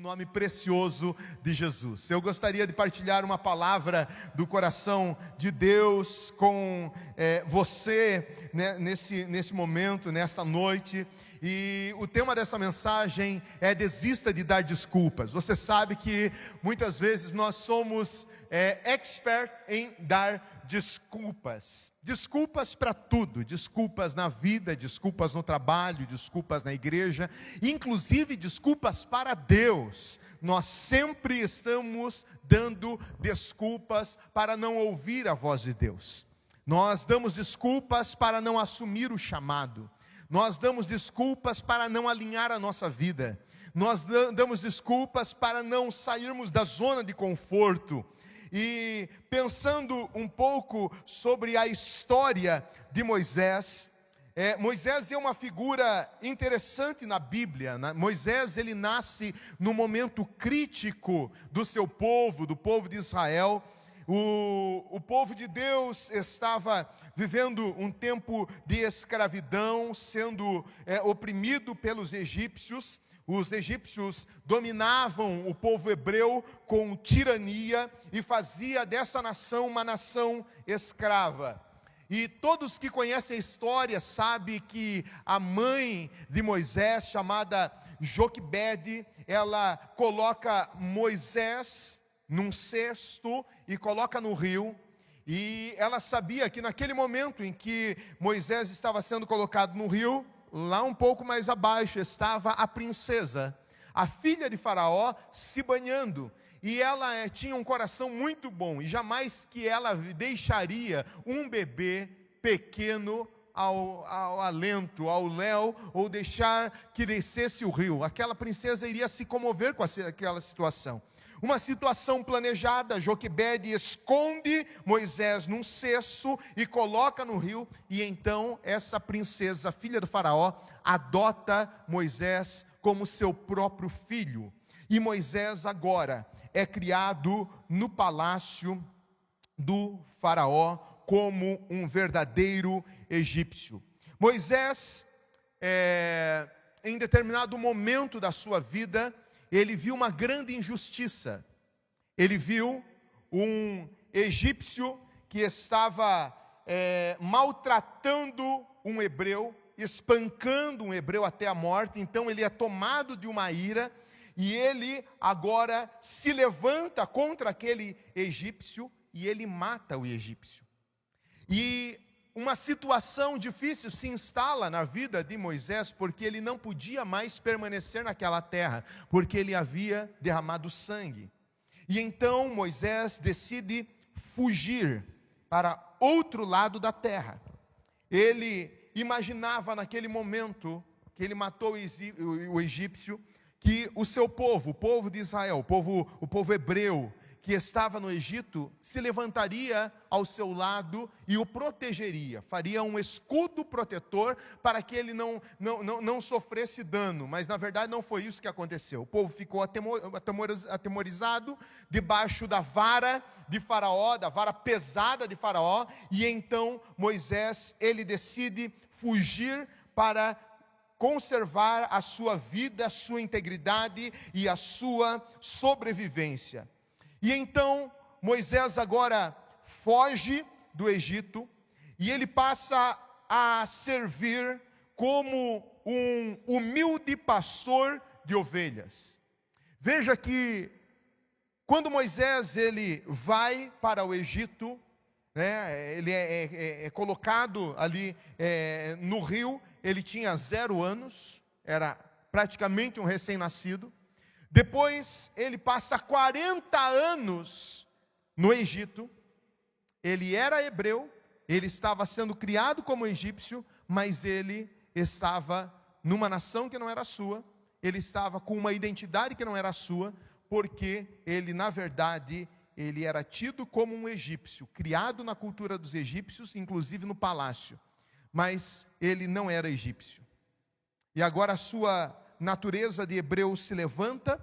nome precioso de Jesus. Eu gostaria de partilhar uma palavra do coração de Deus com você, né, nesse momento, nesta noite. E o tema dessa mensagem é: desista de dar desculpas. Você sabe que muitas vezes nós somos expert em dar desculpas. Desculpas para tudo, desculpas na vida, desculpas no trabalho, desculpas na igreja, inclusive desculpas para Deus. Nós sempre estamos dando desculpas para não ouvir a voz de Deus. Nós damos desculpas para não assumir o chamado. Nós damos desculpas para não alinhar a nossa vida. Nós damos desculpas para não sairmos da zona de conforto. E pensando um pouco sobre a história de Moisés, Moisés é uma figura interessante na Bíblia, né? Moisés, ele nasce no momento crítico do seu povo, do povo de Israel. O povo de Deus estava vivendo um tempo de escravidão, sendo oprimido pelos egípcios. Os egípcios dominavam o povo hebreu com tirania e fazia dessa nação uma nação escrava. E todos que conhecem a história sabem que a mãe de Moisés, chamada Joquebede, ela coloca Moisés num cesto e coloca no rio. E ela sabia que naquele momento em que Moisés estava sendo colocado no rio, lá um pouco mais abaixo estava a princesa, a filha de Faraó, se banhando. E ela tinha um coração muito bom, e jamais que ela deixaria um bebê pequeno ao alento, ao léu, ou deixar que descesse o rio. Aquela princesa iria se comover com aquela situação. Uma situação planejada. Joquebede esconde Moisés num cesto e coloca no rio, e então essa princesa, filha do faraó, adota Moisés como seu próprio filho. E Moisés agora é criado no palácio do faraó como um verdadeiro egípcio. Moisés, em determinado momento da sua vida, ele viu uma grande injustiça. Ele viu um egípcio que estava maltratando um hebreu, espancando um hebreu até a morte. Então ele é tomado de uma ira, e ele agora se levanta contra aquele egípcio e ele mata o egípcio. E uma situação difícil se instala na vida de Moisés, porque ele não podia mais permanecer naquela terra, porque ele havia derramado sangue. E então Moisés decide fugir para outro lado da terra. Ele imaginava naquele momento que ele matou o egípcio, que o seu povo, o povo de Israel, o povo hebreu, que estava no Egito, se levantaria ao seu lado e o protegeria, faria um escudo protetor para que ele não sofresse dano. Mas na verdade não foi isso que aconteceu. O povo ficou atemorizado debaixo da vara de Faraó, da vara pesada de Faraó, e então Moisés, ele decide fugir para conservar a sua vida, a sua integridade e a sua sobrevivência. E então Moisés agora foge do Egito e ele passa a servir como um humilde pastor de ovelhas. Veja que quando Moisés ele vai para o Egito, né, ele é colocado ali no rio. Ele tinha 0 anos, era praticamente um recém-nascido. Depois ele passa 40 anos no Egito. Ele era hebreu, ele estava sendo criado como egípcio, mas ele estava numa nação que não era sua. Ele estava com uma identidade que não era sua, porque ele, na verdade, ele era tido como um egípcio, criado na cultura dos egípcios, inclusive no palácio. Mas ele não era egípcio. E agora a sua natureza de hebreu se levanta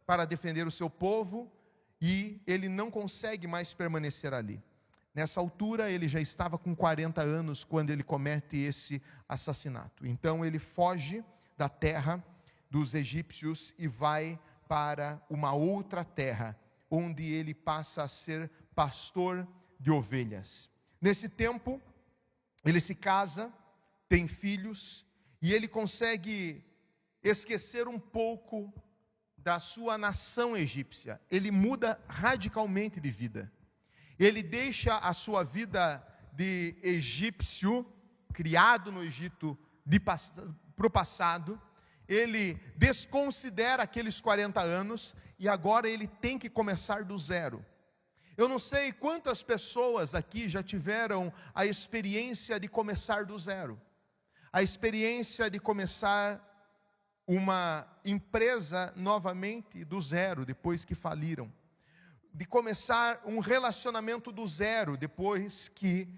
para defender o seu povo, e ele não consegue mais permanecer ali. Nessa altura ele já estava com 40 anos quando ele comete esse assassinato. Então ele foge da terra dos egípcios e vai para uma outra terra, onde ele passa a ser pastor de ovelhas. Nesse tempo, ele se casa, tem filhos, e ele consegue esquecer um pouco da sua nação egípcia. Ele muda radicalmente de vida. Ele deixa a sua vida de egípcio, criado no Egito, para o passado. Ele desconsidera aqueles 40 anos e agora ele tem que começar do zero. Eu não sei quantas pessoas aqui já tiveram a experiência de começar do zero. A experiência de começar uma empresa novamente do zero, depois que faliram. De começar um relacionamento do zero, depois que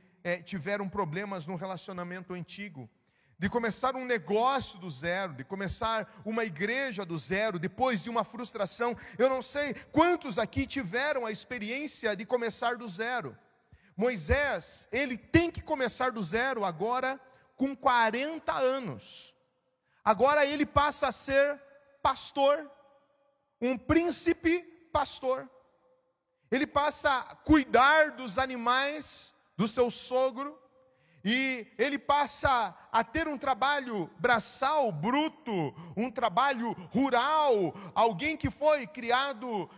tiveram problemas no relacionamento antigo. De começar um negócio do zero, de começar uma igreja do zero, depois de uma frustração. Eu não sei quantos aqui tiveram a experiência de começar do zero. Moisés, ele tem que começar do zero agora com 40 anos. Agora ele passa a ser pastor, um príncipe pastor. Ele passa a cuidar dos animais do seu sogro, e ele passa a ter um trabalho braçal, bruto, um trabalho rural. Alguém que foi criado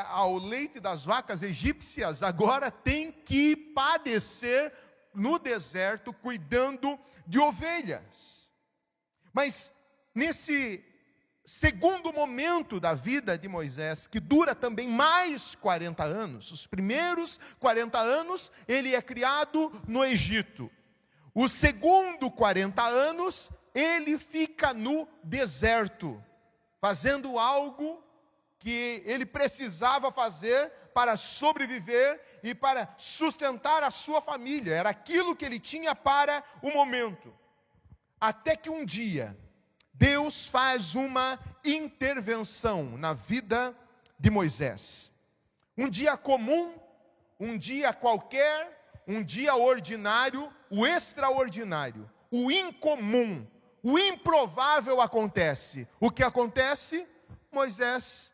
ao leite das vacas egípcias, agora tem que padecer no deserto, cuidando de ovelhas. Mas nesse segundo momento da vida de Moisés, que dura também mais 40 anos, os primeiros 40 anos, ele é criado no Egito. Os segundo 40 anos, ele fica no deserto, fazendo algo que ele precisava fazer para sobreviver e para sustentar a sua família. Era aquilo que ele tinha para o momento. Até que um dia, Deus faz uma intervenção na vida de Moisés. Um dia comum, um dia qualquer, um dia ordinário, o extraordinário, o incomum, o improvável acontece. O que acontece? Moisés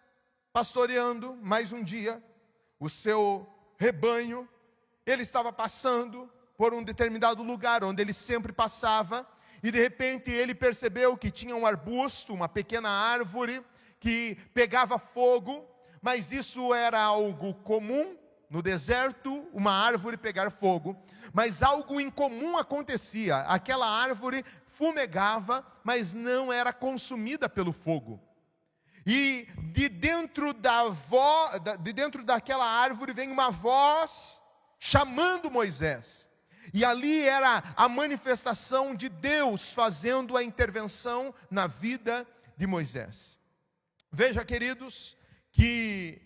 pastoreando mais um dia o seu rebanho. Ele estava passando por um determinado lugar onde ele sempre passava. E de repente ele percebeu que tinha um arbusto, uma pequena árvore, que pegava fogo, mas isso era algo comum no deserto, uma árvore pegar fogo, mas algo incomum acontecia. Aquela árvore fumegava, mas não era consumida pelo fogo. E de dentro daquela árvore vem uma voz chamando Moisés. E ali era a manifestação de Deus fazendo a intervenção na vida de Moisés. Veja, queridos, que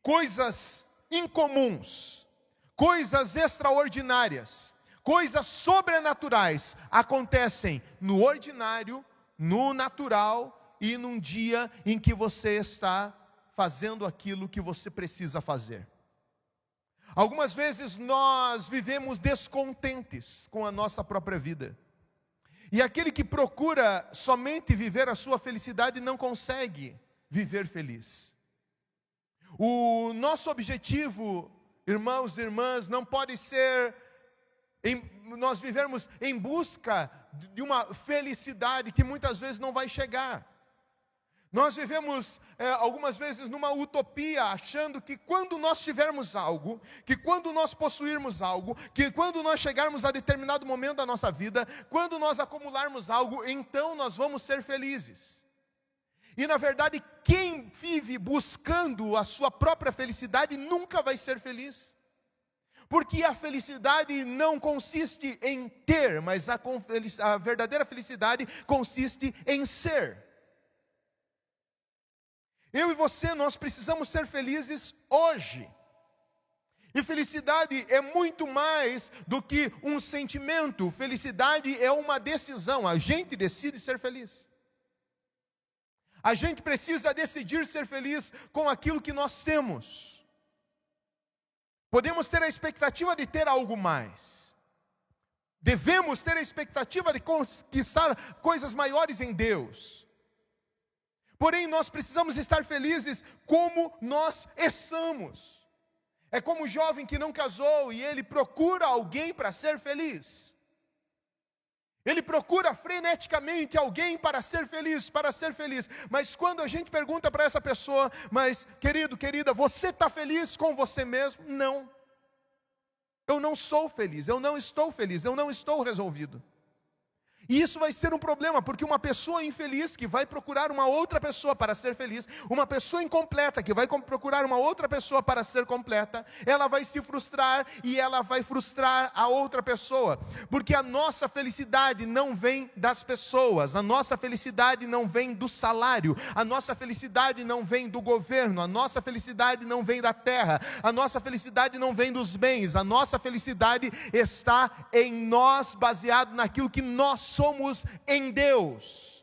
coisas incomuns, coisas extraordinárias, coisas sobrenaturais acontecem no ordinário, no natural e num dia em que você está fazendo aquilo que você precisa fazer. Algumas vezes nós vivemos descontentes com a nossa própria vida. E aquele que procura somente viver a sua felicidade não consegue viver feliz. O nosso objetivo, irmãos e irmãs, não pode ser nós vivermos em busca de uma felicidade que muitas vezes não vai chegar. Nós vivemos algumas vezes numa utopia, achando que quando nós tivermos algo, que quando nós possuirmos algo, que quando nós chegarmos a determinado momento da nossa vida, quando nós acumularmos algo, então nós vamos ser felizes. E na verdade, quem vive buscando a sua própria felicidade nunca vai ser feliz. Porque a felicidade não consiste em ter, mas a verdadeira felicidade consiste em ser. Eu e você, nós precisamos ser felizes hoje. E felicidade é muito mais do que um sentimento. Felicidade é uma decisão. A gente decide ser feliz. A gente precisa decidir ser feliz com aquilo que nós temos. Podemos ter a expectativa de ter algo mais. Devemos ter a expectativa de conquistar coisas maiores em Deus. Porém, nós precisamos estar felizes como nós estamos. É como o jovem que não casou e ele procura alguém para ser feliz. Ele procura freneticamente alguém para ser feliz, para ser feliz. Mas quando a gente pergunta para essa pessoa, mas querido, querida, você está feliz com você mesmo? Não. Eu não sou feliz, eu não estou feliz, eu não estou resolvido. E isso vai ser um problema, porque uma pessoa infeliz que vai procurar uma outra pessoa para ser feliz, uma pessoa incompleta que vai procurar uma outra pessoa para ser completa, ela vai se frustrar e ela vai frustrar a outra pessoa. Porque a nossa felicidade não vem das pessoas, a nossa felicidade não vem do salário, a nossa felicidade não vem do governo, a nossa felicidade não vem da terra, a nossa felicidade não vem dos bens, a nossa felicidade está em nós, baseado naquilo que nós somos em Deus.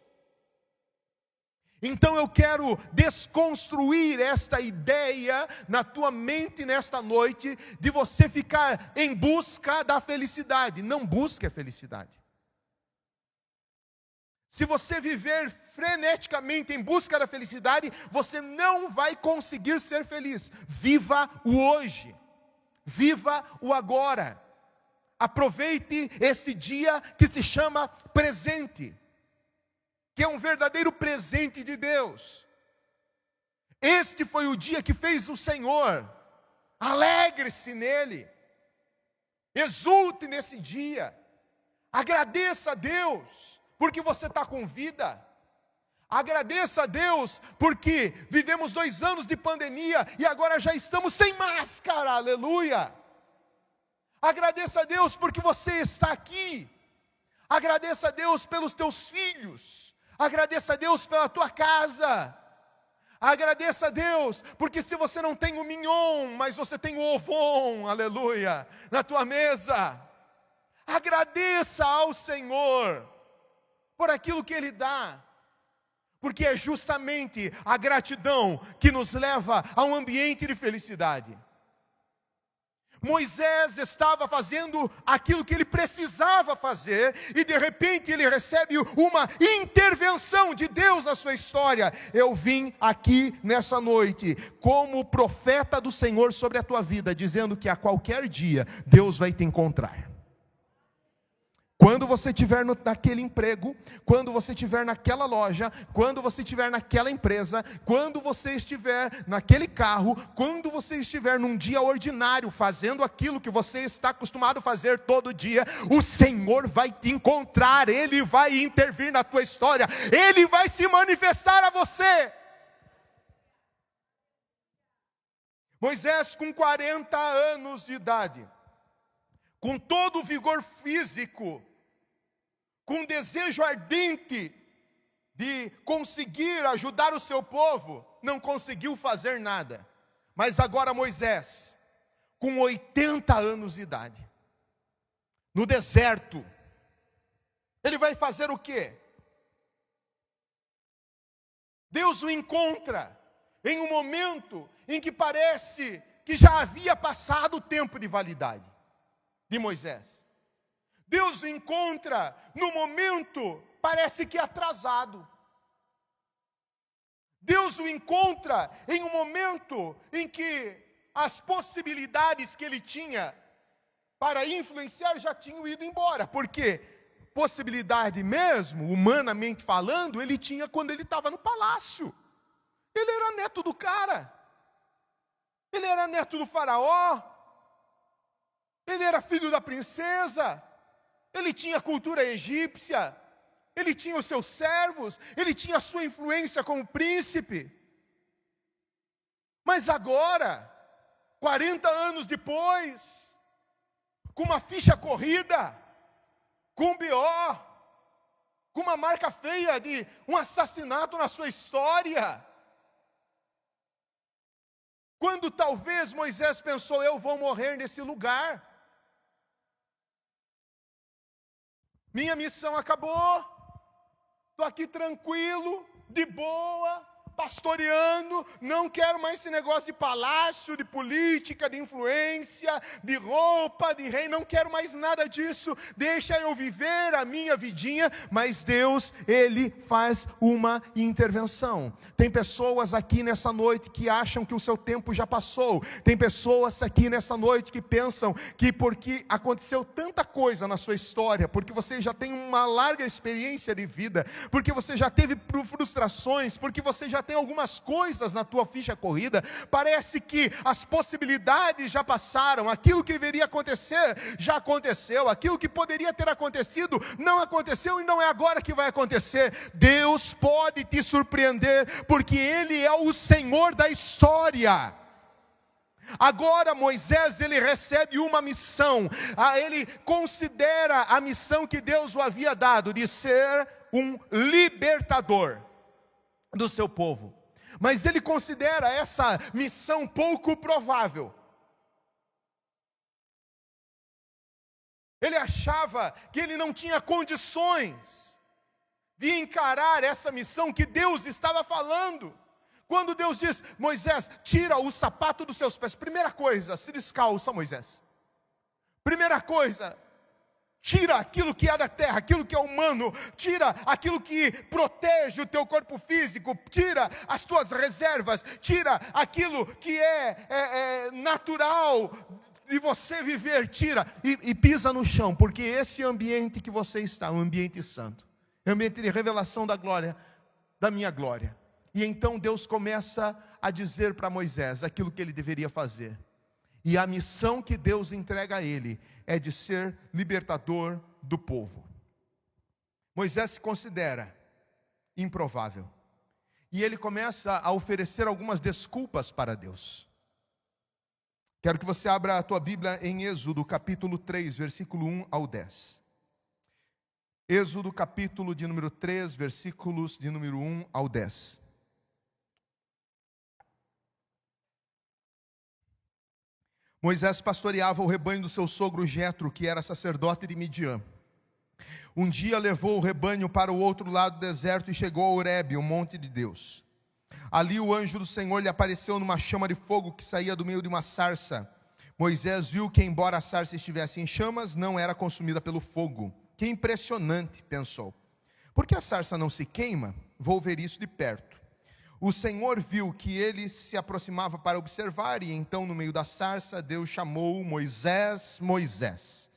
Então eu quero desconstruir esta ideia na tua mente nesta noite, de você ficar em busca da felicidade. Não busque a felicidade. Se você viver freneticamente em busca da felicidade, você não vai conseguir ser feliz. Viva o hoje. Viva o agora. Aproveite este dia que se chama presente, que é um verdadeiro presente de Deus. Este foi o dia que fez o Senhor. Alegre-se nele. Exulte nesse dia. Agradeça a Deus, porque você está com vida. Agradeça a Deus, porque vivemos 2 anos de pandemia e agora já estamos sem máscara, aleluia. Agradeça a Deus porque você está aqui. Agradeça a Deus pelos teus filhos. Agradeça a Deus pela tua casa. Agradeça a Deus porque se você não tem o mignon, mas você tem o ovon, aleluia, na tua mesa. Agradeça ao Senhor por aquilo que Ele dá. Porque é justamente a gratidão que nos leva a um ambiente de felicidade. Moisés estava fazendo aquilo que ele precisava fazer, e de repente ele recebe uma intervenção de Deus na sua história. Eu vim aqui nessa noite, como profeta do Senhor sobre a tua vida, dizendo que a qualquer dia Deus vai te encontrar. Quando você estiver naquele emprego, quando você estiver naquela loja, quando você estiver naquela empresa, quando você estiver naquele carro, quando você estiver num dia ordinário, fazendo aquilo que você está acostumado a fazer todo dia, o Senhor vai te encontrar, Ele vai intervir na tua história, Ele vai se manifestar a você. Moisés, com 40 anos de idade, com todo o vigor físico, com desejo ardente de conseguir ajudar o seu povo, não conseguiu fazer nada. Mas agora Moisés, com 80 anos de idade, no deserto, ele vai fazer o quê? Deus o encontra em um momento em que parece que já havia passado o tempo de validade de Moisés. Deus o encontra no momento, parece que atrasado. Deus o encontra em um momento em que as possibilidades que ele tinha para influenciar já tinham ido embora. Porque possibilidade mesmo, humanamente falando, ele tinha quando ele estava no palácio. Ele era neto do cara. Ele era neto do faraó. Ele era filho da princesa. Ele tinha a cultura egípcia, ele tinha os seus servos, ele tinha a sua influência como príncipe. Mas agora, 40 anos depois, com uma ficha corrida, com um BO, com uma marca feia de um assassinato na sua história, quando talvez Moisés pensou, eu vou morrer nesse lugar. Minha missão acabou, estou aqui tranquilo, de boa, pastoreando, não quero mais esse negócio de palácio, de política, de influência, de roupa, de rei, não quero mais nada disso, deixa eu viver a minha vidinha. Mas Deus, Ele faz uma intervenção. Tem pessoas aqui nessa noite que acham que o seu tempo já passou, tem pessoas aqui nessa noite que pensam que porque aconteceu tanta coisa na sua história, porque você já tem uma larga experiência de vida, porque você já teve frustrações, porque você já tem algumas coisas na tua ficha corrida, parece que as possibilidades já passaram, aquilo que deveria acontecer já aconteceu, aquilo que poderia ter acontecido não aconteceu e não é agora que vai acontecer. Deus pode te surpreender, porque Ele é o Senhor da história. Agora Moisés, ele recebe uma missão, ele considera a missão que Deus o havia dado, de ser um libertador do seu povo, mas ele considera essa missão pouco provável. Ele achava que ele não tinha condições de encarar essa missão que Deus estava falando. Quando Deus diz: Moisés, tira o sapato dos seus pés. Primeira coisa, se descalça, Moisés. Primeira coisa, tira aquilo que é da terra, aquilo que é humano. Tira aquilo que protege o teu corpo físico. Tira as tuas reservas. Tira aquilo que é natural de você viver. Tira e pisa no chão, porque esse ambiente que você está é um ambiente santo. É um ambiente de revelação da glória, da minha glória. E então Deus começa a dizer para Moisés aquilo que ele deveria fazer. E a missão que Deus entrega a ele é de ser libertador do povo. Moisés se considera improvável. E ele começa a oferecer algumas desculpas para Deus. Quero que você abra a tua Bíblia em Êxodo capítulo 3, versículo 1 ao 10. Êxodo capítulo de número 3, versículos de número 1 ao 10. Moisés pastoreava o rebanho do seu sogro Jetro, que era sacerdote de Midian. Um dia levou o rebanho para o outro lado do deserto e chegou a Horebe, o monte de Deus. Ali o anjo do Senhor lhe apareceu numa chama de fogo que saía do meio de uma sarça. Moisés viu que, embora a sarça estivesse em chamas, não era consumida pelo fogo. Que impressionante, pensou. Por que a sarça não se queima? Vou ver isso de perto. O Senhor viu que ele se aproximava para observar, e então no meio da sarça Deus chamou: Moisés, Moisés.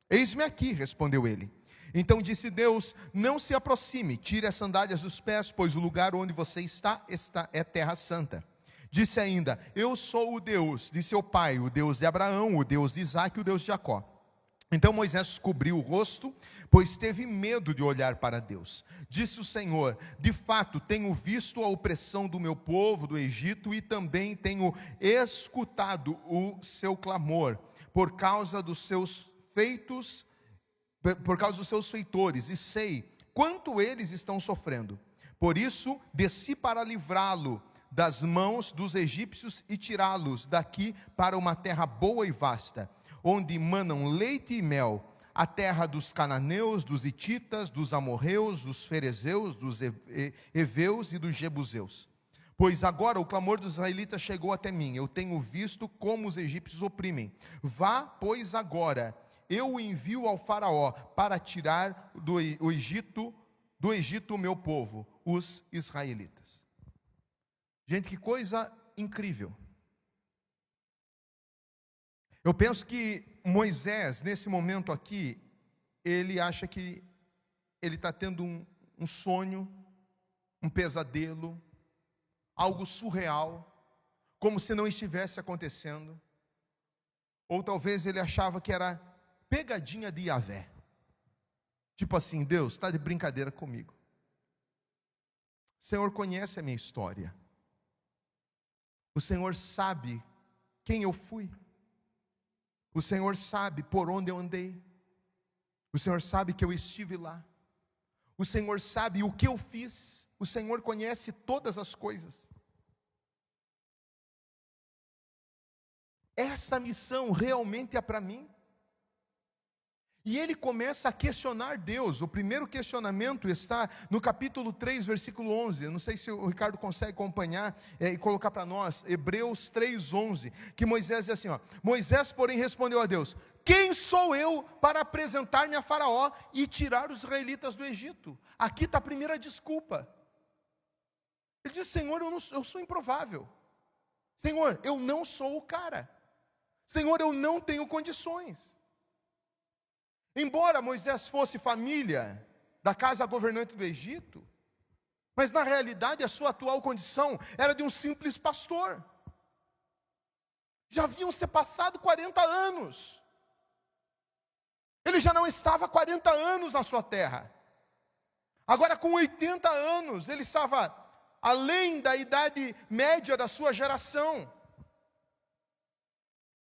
Eis-me aqui, respondeu ele. Então disse Deus: não se aproxime, tire as sandálias dos pés, pois o lugar onde você está é terra santa. Disse ainda: eu sou o Deus de seu pai, o Deus de Abraão, o Deus de Isaque, o Deus de Jacó. Então Moisés cobriu o rosto, pois teve medo de olhar para Deus. Disse o Senhor: de fato tenho visto a opressão do meu povo do Egito, e também tenho escutado o seu clamor por causa dos seus feitos, por causa dos seus feitores, e sei quanto eles estão sofrendo. Por isso desci para livrá-lo das mãos dos egípcios e tirá-los daqui para uma terra boa e vasta, onde manam leite e mel, a terra dos cananeus, dos hititas, dos amorreus, dos ferezeus, dos heveus e dos jebuseus. Pois agora o clamor dos israelitas chegou até mim, eu tenho visto como os egípcios oprimem. Vá, pois agora, eu o envio ao faraó para tirar do Egito o meu povo, os israelitas. Gente, que coisa incrível. Eu penso que Moisés, nesse momento aqui, ele acha que ele está tendo um sonho, um pesadelo, algo surreal, como se não estivesse acontecendo. Ou talvez ele achava que era pegadinha de Yahvé. Tipo assim: Deus, está de brincadeira comigo. O Senhor conhece a minha história. O Senhor sabe quem eu fui. O Senhor sabe por onde eu andei. O Senhor sabe que eu estive lá. O Senhor sabe o que eu fiz. O Senhor conhece todas as coisas. Essa missão realmente é para mim? E ele começa a questionar Deus. O primeiro questionamento está no capítulo 3, versículo 11. Eu não sei se o Ricardo consegue acompanhar e colocar para nós. Hebreus 3, 11. Que Moisés diz assim, ó. Moisés, porém, respondeu a Deus: quem sou eu para apresentar-me a Faraó e tirar os israelitas do Egito? Aqui está a primeira desculpa. Ele diz: Senhor, eu sou improvável. Senhor, eu não sou o cara. Senhor, eu não tenho condições. Embora Moisés fosse família da casa governante do Egito, mas na realidade a sua atual condição era de um simples pastor. Já haviam se passado 40 anos. Ele já não estava 40 anos na sua terra. Agora com 80 anos, ele estava além da idade média da sua geração.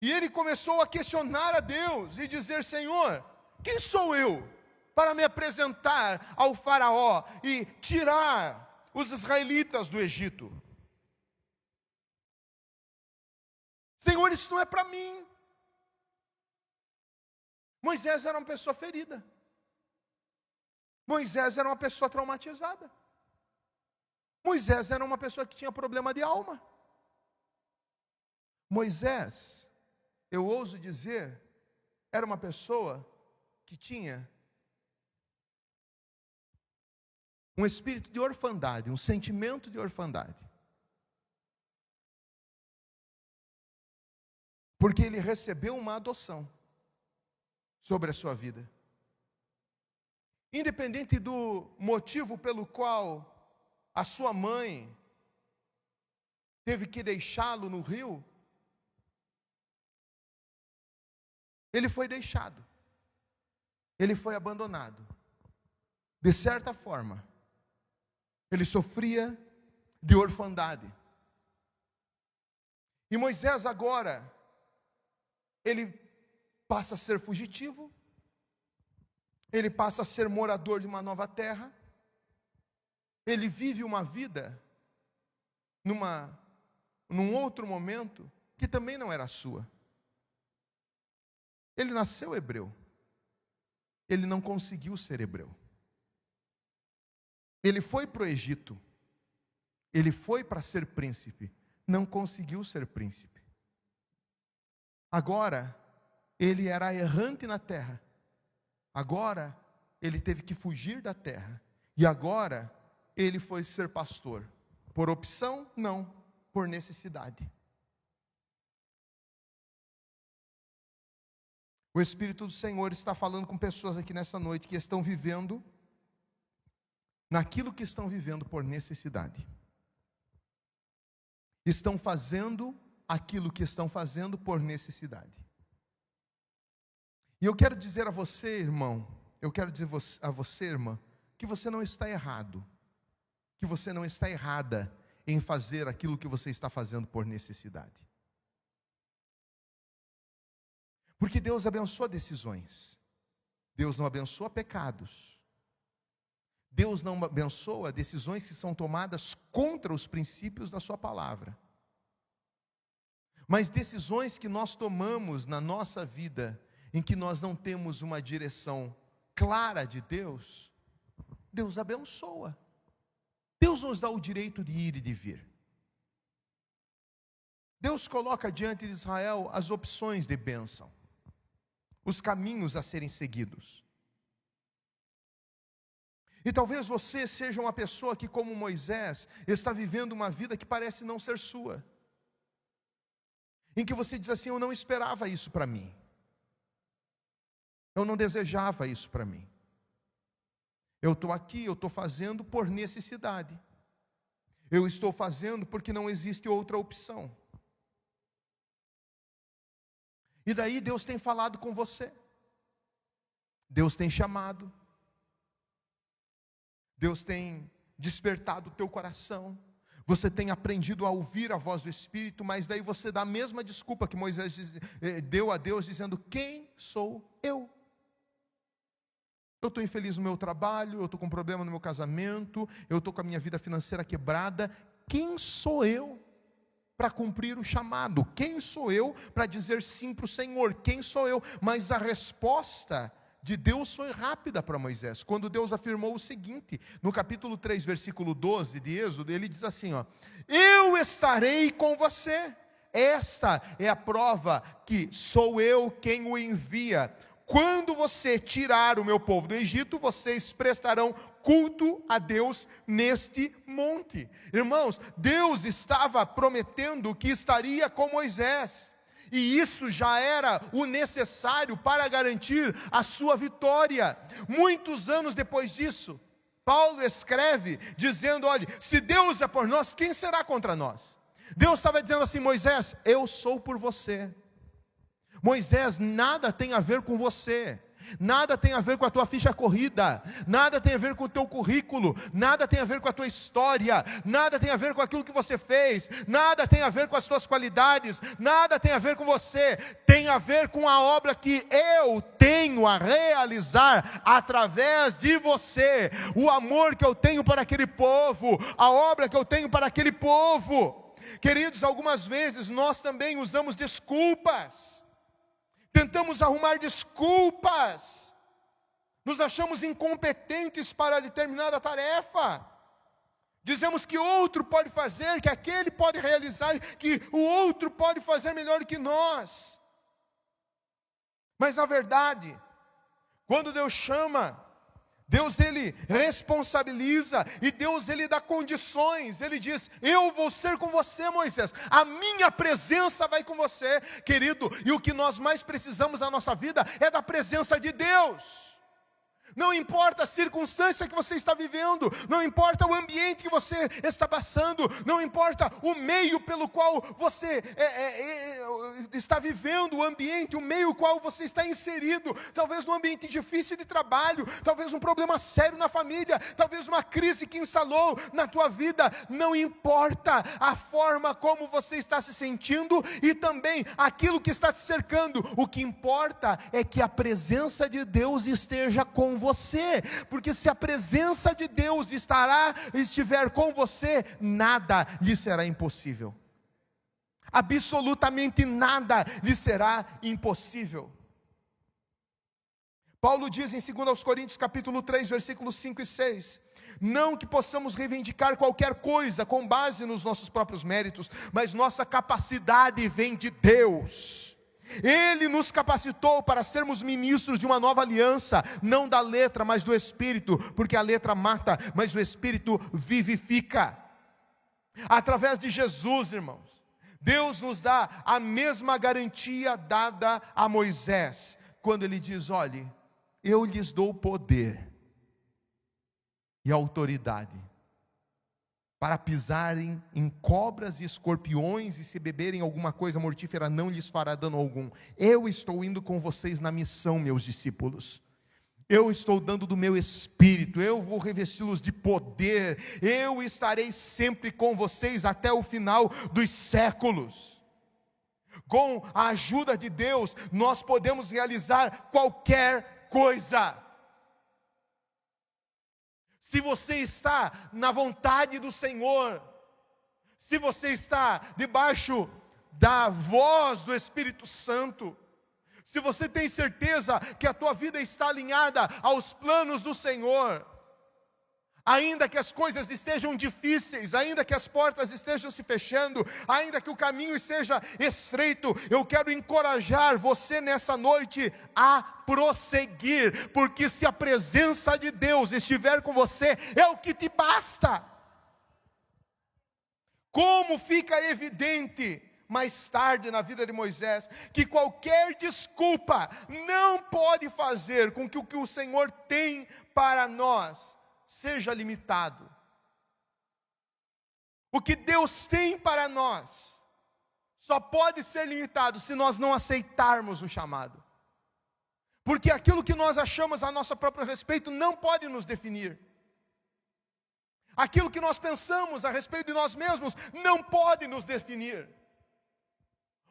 E ele começou a questionar a Deus e dizer: Senhor, quem sou eu para me apresentar ao Faraó e tirar os israelitas do Egito? Senhor, isso não é para mim. Moisés era uma pessoa ferida. Moisés era uma pessoa traumatizada. Moisés era uma pessoa que tinha problema de alma. Moisés, eu ouso dizer, era uma pessoa que tinha um espírito de orfandade, um sentimento de orfandade. Porque ele recebeu uma adoção sobre a sua vida. Independente do motivo pelo qual a sua mãe teve que deixá-lo no rio, ele foi deixado. Ele foi abandonado. De certa forma, ele sofria de orfandade. E Moisés agora, ele passa a ser fugitivo, ele passa a ser morador de uma nova terra, ele vive uma vida num outro momento que também não era sua. Ele nasceu hebreu. Ele não conseguiu ser hebreu. Ele foi para o Egito. Ele foi para ser príncipe. Não conseguiu ser príncipe. Agora, ele era errante na terra. Agora, ele teve que fugir da terra. E agora, ele foi ser pastor. Por opção? Não. Por necessidade. O Espírito do Senhor está falando com pessoas aqui nessa noite que estão vivendo naquilo que estão vivendo por necessidade. Estão fazendo aquilo que estão fazendo por necessidade. E eu quero dizer a você, irmão, eu quero dizer a você, irmã, que você não está errado, que você não está errada em fazer aquilo que você está fazendo por necessidade. Porque Deus abençoa decisões. Deus não abençoa pecados. Deus não abençoa decisões que são tomadas contra os princípios da sua palavra. Mas decisões que nós tomamos na nossa vida, em que nós não temos uma direção clara de Deus, Deus abençoa. Deus nos dá o direito de ir e de vir. Deus coloca diante de Israel as opções de bênção, os caminhos a serem seguidos. E talvez você seja uma pessoa que, como Moisés, está vivendo uma vida que parece não ser sua, em que você diz assim: eu não esperava isso para mim, eu não desejava isso para mim, eu estou aqui, eu estou fazendo por necessidade, eu estou fazendo porque não existe outra opção. E daí Deus tem falado com você, Deus tem chamado, Deus tem despertado o teu coração, você tem aprendido a ouvir a voz do Espírito, mas daí você dá a mesma desculpa que Moisés deu a Deus, dizendo: quem sou eu? Eu estou infeliz no meu trabalho, eu estou com problema no meu casamento, eu estou com a minha vida financeira quebrada. Quem sou eu para cumprir o chamado? Quem sou eu para dizer sim para o Senhor? Quem sou eu? Mas a resposta de Deus foi rápida para Moisés, quando Deus afirmou o seguinte, no capítulo 3, versículo 12 de Êxodo, ele diz assim, ó: eu estarei com você. Esta é a prova que sou eu quem o envia. Quando você tirar o meu povo do Egito, vocês prestarão culto a Deus neste monte. Irmãos, Deus estava prometendo que estaria com Moisés. E isso já era o necessário para garantir a sua vitória. Muitos anos depois disso, Paulo escreve dizendo, olha, se Deus é por nós, quem será contra nós? Deus estava dizendo assim, Moisés, eu sou por você. Moisés, nada tem a ver com você, nada tem a ver com a tua ficha corrida, nada tem a ver com o teu currículo, nada tem a ver com a tua história, nada tem a ver com aquilo que você fez, nada tem a ver com as tuas qualidades, nada tem a ver com você, tem a ver com a obra que eu tenho a realizar através de você, o amor que eu tenho para aquele povo, a obra que eu tenho para aquele povo. Queridos, algumas vezes nós também usamos desculpas, tentamos arrumar desculpas, nos achamos incompetentes para determinada tarefa, dizemos que outro pode fazer, que aquele pode realizar, que o outro pode fazer melhor que nós. Mas na verdade, quando Deus chama, Deus ele responsabiliza, e Deus ele dá condições, ele diz, eu vou ser com você, Moisés, a minha presença vai com você, querido, e o que nós mais precisamos na nossa vida é da presença de Deus. Não importa a circunstância que você está vivendo, não importa o ambiente que você está passando, não importa o meio pelo qual você está vivendo, o ambiente, o meio qual você está inserido, talvez num ambiente difícil de trabalho, talvez um problema sério na família, talvez uma crise que instalou na tua vida, não importa a forma como você está se sentindo e também aquilo que está te cercando, o que importa é que a presença de Deus esteja com você, porque se a presença de Deus estiver com você, nada lhe será impossível, absolutamente nada lhe será impossível. Paulo diz em 2 Coríntios capítulo 3, versículos 5 e 6, não que possamos reivindicar qualquer coisa com base nos nossos próprios méritos, mas nossa capacidade vem de Deus. Ele nos capacitou para sermos ministros de uma nova aliança, não da letra, mas do Espírito, porque a letra mata, mas o Espírito vivifica. Através de Jesus, irmãos, Deus nos dá a mesma garantia dada a Moisés, quando ele diz, olhe, eu lhes dou poder e autoridade para pisarem em cobras e escorpiões, e se beberem alguma coisa mortífera não lhes fará dano algum. Eu estou indo com vocês na missão, meus discípulos. Eu estou dando do meu espírito, eu vou revesti-los de poder, eu estarei sempre com vocês até o final dos séculos. Com a ajuda de Deus, nós podemos realizar qualquer coisa. Se você está na vontade do Senhor, se você está debaixo da voz do Espírito Santo, se você tem certeza que a tua vida está alinhada aos planos do Senhor, ainda que as coisas estejam difíceis, ainda que as portas estejam se fechando, ainda que o caminho seja estreito, eu quero encorajar você nessa noite a prosseguir, porque se a presença de Deus estiver com você, é o que te basta. Como fica evidente mais tarde na vida de Moisés, que qualquer desculpa não pode fazer com que o que o Senhor tem para nós seja limitado. O que Deus tem para nós só pode ser limitado se nós não aceitarmos o chamado, porque aquilo que nós achamos a nosso próprio respeito não pode nos definir. Aquilo que nós pensamos a respeito de nós mesmos não pode nos definir.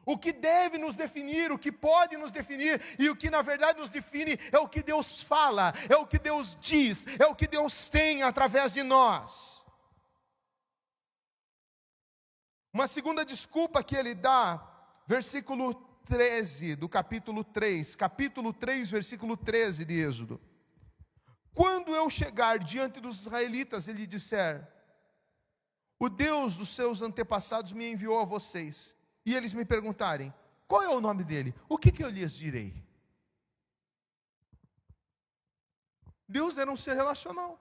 O que deve nos definir, o que pode nos definir e o que na verdade nos define é o que Deus fala, é o que Deus diz, é o que Deus tem através de nós. Uma segunda desculpa que ele dá, versículo 13 do capítulo 3, versículo 13 de Êxodo. Quando eu chegar diante dos israelitas e lhe disser: o Deus dos seus antepassados me enviou a vocês, e eles me perguntarem: qual é o nome dele? O que eu lhes direi? Deus era um ser relacional.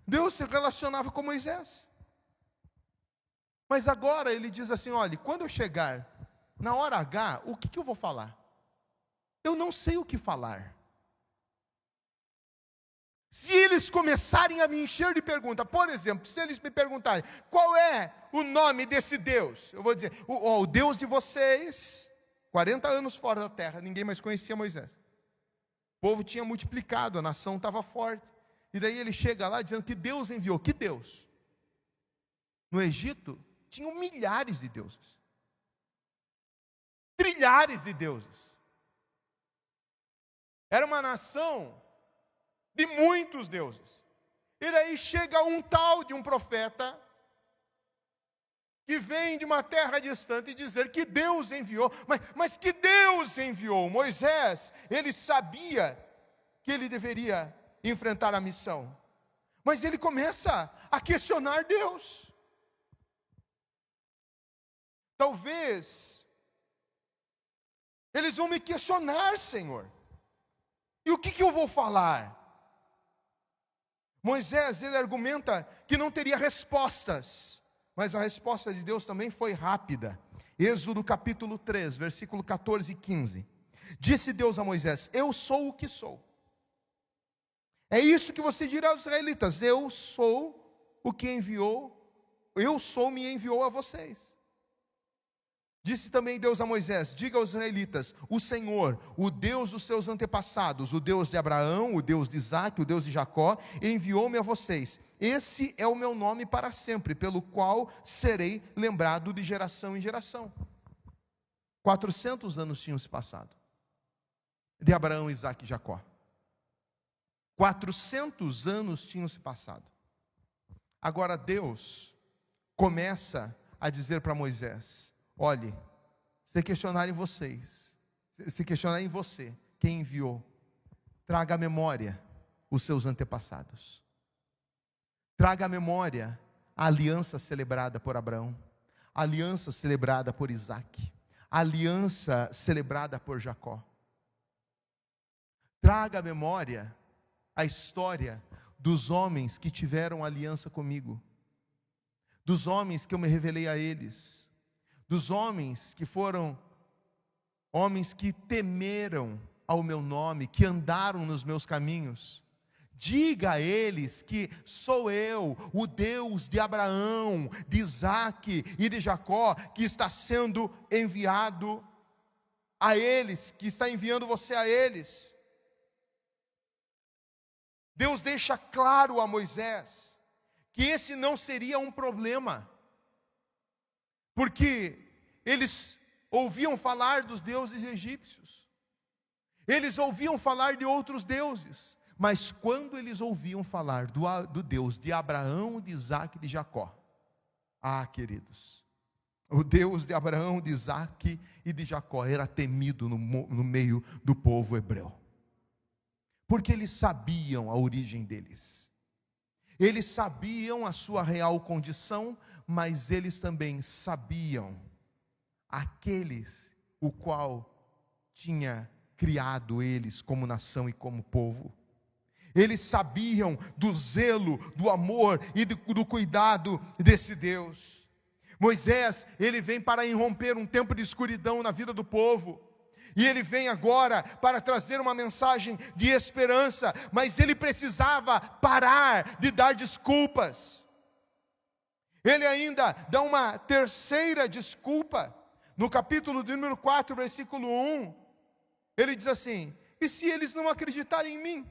Deus se relacionava com Moisés. Mas agora ele diz assim: olha, quando eu chegar na hora H, o que eu vou falar? Eu não sei o que falar. Se eles começarem a me encher de perguntas, por exemplo, se eles me perguntarem: qual é o nome desse Deus? Eu vou dizer: o Deus de vocês, 40 anos fora da terra, ninguém mais conhecia Moisés. O povo tinha multiplicado, a nação estava forte. E daí ele chega lá dizendo que Deus enviou. Que Deus? No Egito, tinham milhares de deuses. Trilhares de deuses. Era uma nação de muitos deuses. E daí chega um tal de um profeta que vem de uma terra distante dizer que Deus enviou. Mas que Deus enviou? Moisés, ele sabia que ele deveria enfrentar a missão. Mas ele começa a questionar Deus. Talvez eles vão me questionar, Senhor. E o que eu vou falar? Moisés, ele argumenta que não teria respostas, mas a resposta de Deus também foi rápida. Êxodo capítulo 3, versículo 14 e 15. Disse Deus a Moisés: eu sou o que sou. É isso que você dirá aos israelitas: eu sou o que enviou, me enviou a vocês. Disse também Deus a Moisés: diga aos israelitas: o Senhor, o Deus dos seus antepassados, o Deus de Abraão, o Deus de Isaque, o Deus de Jacó, enviou-me a vocês. Esse é o meu nome para sempre, pelo qual serei lembrado de geração em geração. 400 anos tinham se passado, de Abraão, Isaque e Jacó. 400 anos tinham se passado. Agora Deus começa a dizer para Moisés: olhe, se questionarem você, quem enviou, traga à memória os seus antepassados. Traga à memória a aliança celebrada por Abraão, a aliança celebrada por Isaque, a aliança celebrada por Jacó. Traga à memória a história dos homens que tiveram aliança comigo, dos homens que eu me revelei a eles, dos homens que foram homens que temeram ao meu nome, que andaram nos meus caminhos. Diga a eles que sou eu, o Deus de Abraão, de Isaque e de Jacó, que está sendo enviado a eles, que está enviando você a eles. Deus deixa claro a Moisés que esse não seria um problema, porque eles ouviam falar dos deuses egípcios, eles ouviam falar de outros deuses, mas quando eles ouviam falar do Deus de Abraão, de Isaque e de Jacó, queridos, o Deus de Abraão, de Isaque e de Jacó era temido no meio do povo hebreu. Porque eles sabiam a origem deles, eles sabiam a sua real condição, mas eles também sabiam aqueles o qual tinha criado eles como nação e como povo. Eles sabiam do zelo, do amor e do cuidado desse Deus. Moisés, ele vem para irromper um tempo de escuridão na vida do povo. E ele vem agora para trazer uma mensagem de esperança, mas ele precisava parar de dar desculpas. Ele ainda dá uma terceira desculpa. No capítulo de número 4, versículo 1, ele diz assim: e se eles não acreditarem em mim?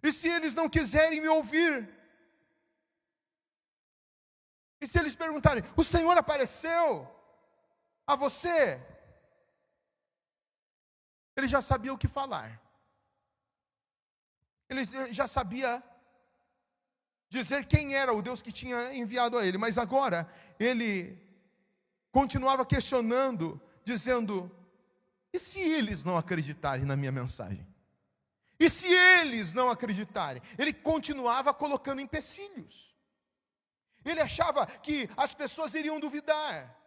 E se eles não quiserem me ouvir? E se eles perguntarem: o Senhor apareceu a você? Ele já sabia o que falar. Ele já sabia dizer quem era o Deus que tinha enviado a ele. Mas agora, ele continuava questionando dizendo: e se eles não acreditarem na minha mensagem? E se eles não acreditarem? Ele continuava colocando empecilhos. Ele achava que as pessoas iriam duvidar.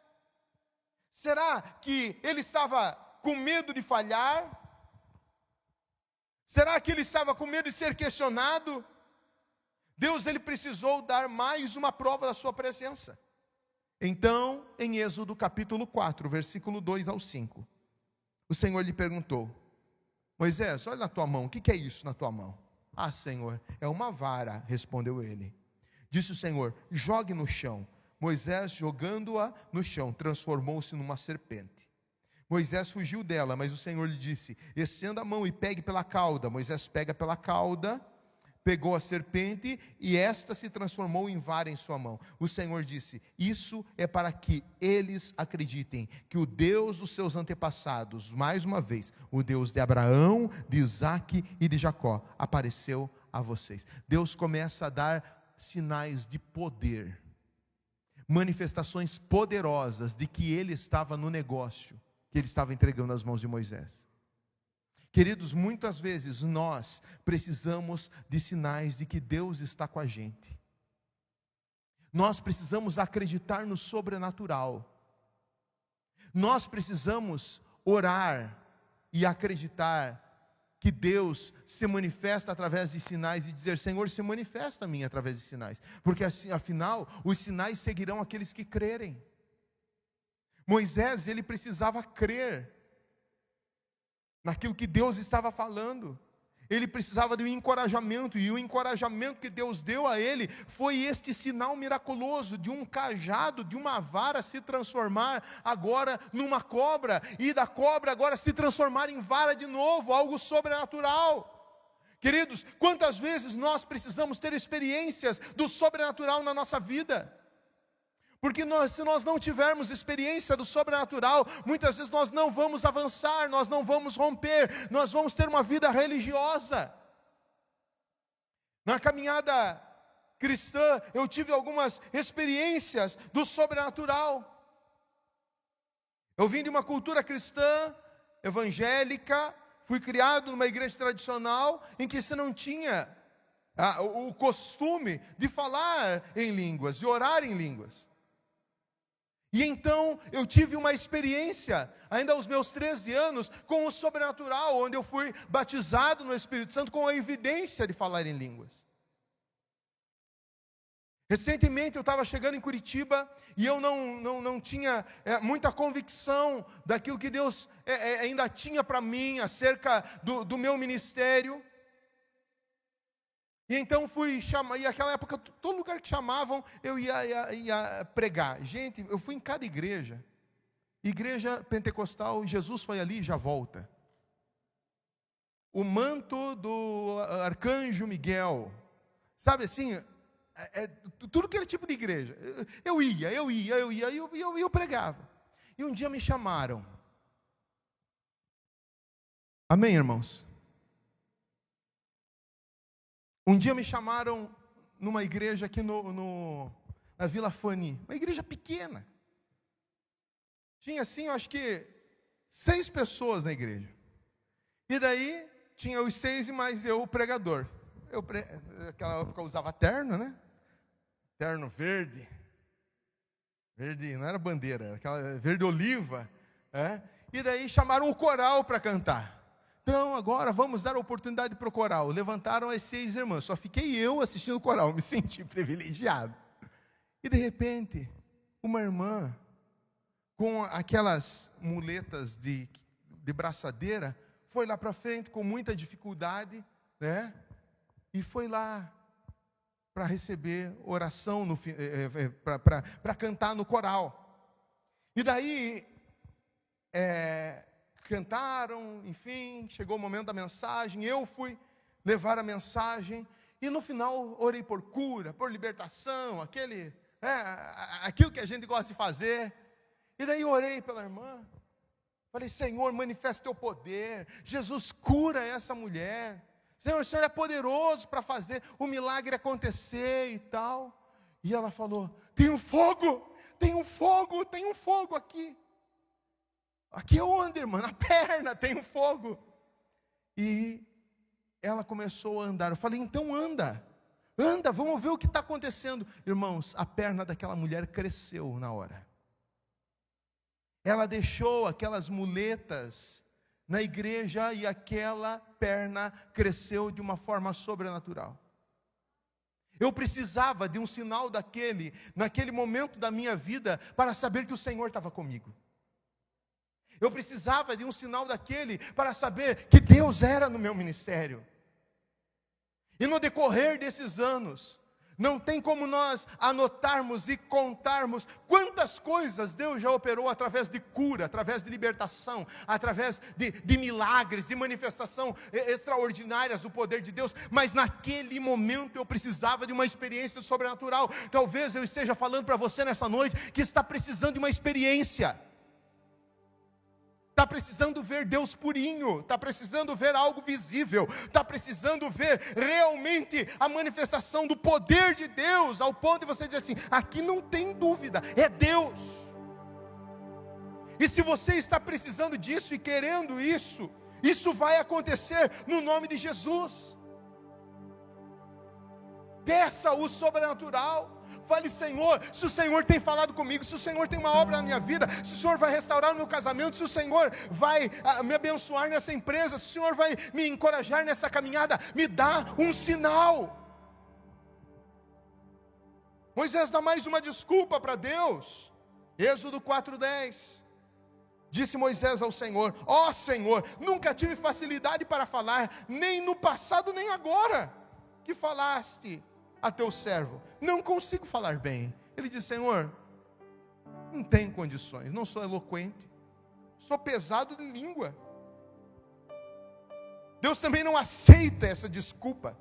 Será que ele estava com medo de falhar? Será que ele estava com medo de ser questionado? Deus, ele precisou dar mais uma prova da sua presença. Então, em Êxodo capítulo 4, versículo 2 ao 5, o Senhor lhe perguntou: Moisés, olha na tua mão, o que é isso na tua mão? Ah, Senhor, é uma vara, respondeu ele. Disse o Senhor: jogue no chão. Moisés, jogando-a no chão, transformou-se numa serpente. Moisés fugiu dela, mas o Senhor lhe disse: estenda a mão e pegue pela cauda. Moisés pega pela cauda, pegou a serpente e esta se transformou em vara em sua mão. O Senhor disse: isso é para que eles acreditem que o Deus dos seus antepassados, mais uma vez, o Deus de Abraão, de Isaque e de Jacó, apareceu a vocês. Deus começa a dar sinais de poder, manifestações poderosas de que ele estava no negócio, que ele estava entregando nas mãos de Moisés. Queridos, muitas vezes nós precisamos de sinais de que Deus está com a gente. Nós precisamos acreditar no sobrenatural. Nós precisamos orar e acreditar que Deus se manifesta através de sinais e dizer: Senhor, se manifesta a mim através de sinais. Porque assim, afinal, os sinais seguirão aqueles que crerem. Moisés, ele precisava crer naquilo que Deus estava falando. Ele precisava de um encorajamento, e o encorajamento que Deus deu a ele foi este sinal miraculoso de um cajado, de uma vara se transformar agora numa cobra, e da cobra agora se transformar em vara de novo, algo sobrenatural. Queridos, quantas vezes nós precisamos ter experiências do sobrenatural na nossa vida? Porque se nós não tivermos experiência do sobrenatural, muitas vezes nós não vamos avançar, nós não vamos romper, nós vamos ter uma vida religiosa. Na caminhada cristã, eu tive algumas experiências do sobrenatural. Eu vim de uma cultura cristã, evangélica, fui criado numa igreja tradicional, em que se não tinha o costume de falar em línguas, de orar em línguas. E então eu tive uma experiência, ainda aos meus 13 anos, com o sobrenatural, onde eu fui batizado no Espírito Santo com a evidência de falar em línguas. Recentemente eu estava chegando em Curitiba e eu não tinha muita convicção daquilo que Deus ainda tinha para mim acerca do meu ministério. E então fui chamar, e naquela época, todo lugar que chamavam, eu ia pregar. Gente, eu fui em cada igreja pentecostal, Jesus foi ali e já volta. O manto do arcanjo Miguel, sabe assim, tudo aquele tipo de igreja. Eu ia, e eu pregava. E um dia me chamaram. Amém, irmãos? Um dia me chamaram numa igreja aqui na Vila Fani, uma igreja pequena. Tinha assim, eu acho que 6 pessoas na igreja. E daí tinha os 6 e mais eu, o pregador. Naquela época eu usava terno, né? Terno verde. Verde, não era bandeira, era aquela verde oliva. E daí chamaram o coral para cantar. Então agora vamos dar oportunidade para o coral. Levantaram as 6 irmãs, só fiquei eu assistindo o coral, me senti privilegiado. E de repente, uma irmã, com aquelas muletas de braçadeira, foi lá para frente com muita dificuldade, né? E foi lá para receber oração, para cantar no coral. E daí, cantaram, enfim, chegou o momento da mensagem, eu fui levar a mensagem, e no final orei por cura, por libertação, aquilo que a gente gosta de fazer. E daí orei pela irmã, falei: Senhor, manifesta teu poder, Jesus cura essa mulher, Senhor, o Senhor é poderoso para fazer o milagre acontecer e tal. E ela falou: tem um fogo aqui. Aqui é onde, irmã? Na perna tem um fogo. E ela começou a andar. Eu falei, então anda, vamos ver o que está acontecendo. Irmãos, a perna daquela mulher cresceu na hora. Ela deixou aquelas muletas na igreja e aquela perna cresceu de uma forma sobrenatural. Eu precisava de um sinal naquele momento da minha vida, para saber que o Senhor estava comigo. Eu precisava de um sinal daquele, para saber que Deus era no meu ministério. E no decorrer desses anos, não tem como nós anotarmos e contarmos quantas coisas Deus já operou através de cura, através de libertação, através de milagres, de manifestação extraordinárias do poder de Deus. Mas naquele momento eu precisava de uma experiência sobrenatural. Talvez eu esteja falando para você nessa noite que está precisando de uma experiência. Está precisando ver Deus purinho, está precisando ver algo visível, está precisando ver realmente a manifestação do poder de Deus, ao ponto de você dizer assim, aqui não tem dúvida, é Deus. E se você está precisando disso e querendo isso, isso vai acontecer no nome de Jesus. Peça o sobrenatural. Fale, Senhor, se o Senhor tem falado comigo, se o Senhor tem uma obra na minha vida, se o Senhor vai restaurar o meu casamento, se o Senhor vai me abençoar nessa empresa, se o Senhor vai me encorajar nessa caminhada, me dá um sinal. Moisés dá mais uma desculpa para Deus. Êxodo 4:10. Disse Moisés ao Senhor, ó Senhor, nunca tive facilidade para falar, nem no passado nem agora, que falaste a teu servo, não consigo falar bem. Ele diz, Senhor, não tenho condições, não sou eloquente, sou pesado de língua. Deus também não aceita essa desculpa.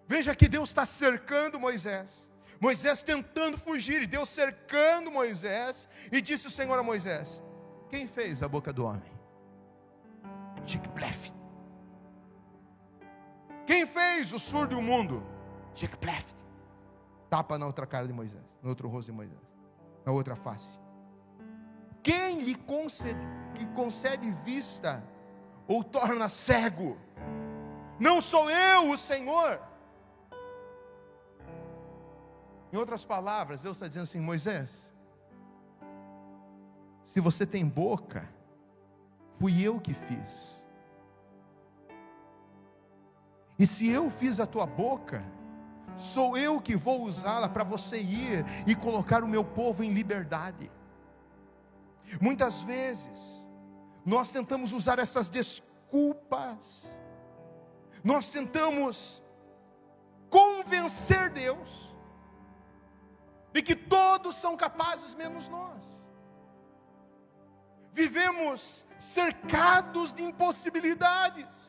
Veja que Deus está cercando Moisés, Moisés tentando fugir, e Deus cercando Moisés, e disse o Senhor a Moisés, quem fez a boca do homem? Jicplef. Quem fez o surdo e o mundo? Jicplef. Tapa na outra cara de Moisés, no outro rosto de Moisés, na outra face. Quem lhe concede vista ou torna cego? Não sou eu o Senhor. Em outras palavras, Deus está dizendo assim, Moisés, se você tem boca, fui eu que fiz. E se eu fiz a tua boca, sou eu que vou usá-la para você ir e colocar o meu povo em liberdade. Muitas vezes, nós tentamos usar essas desculpas, nós tentamos convencer Deus, de que todos são capazes menos nós. Vivemos cercados de impossibilidades,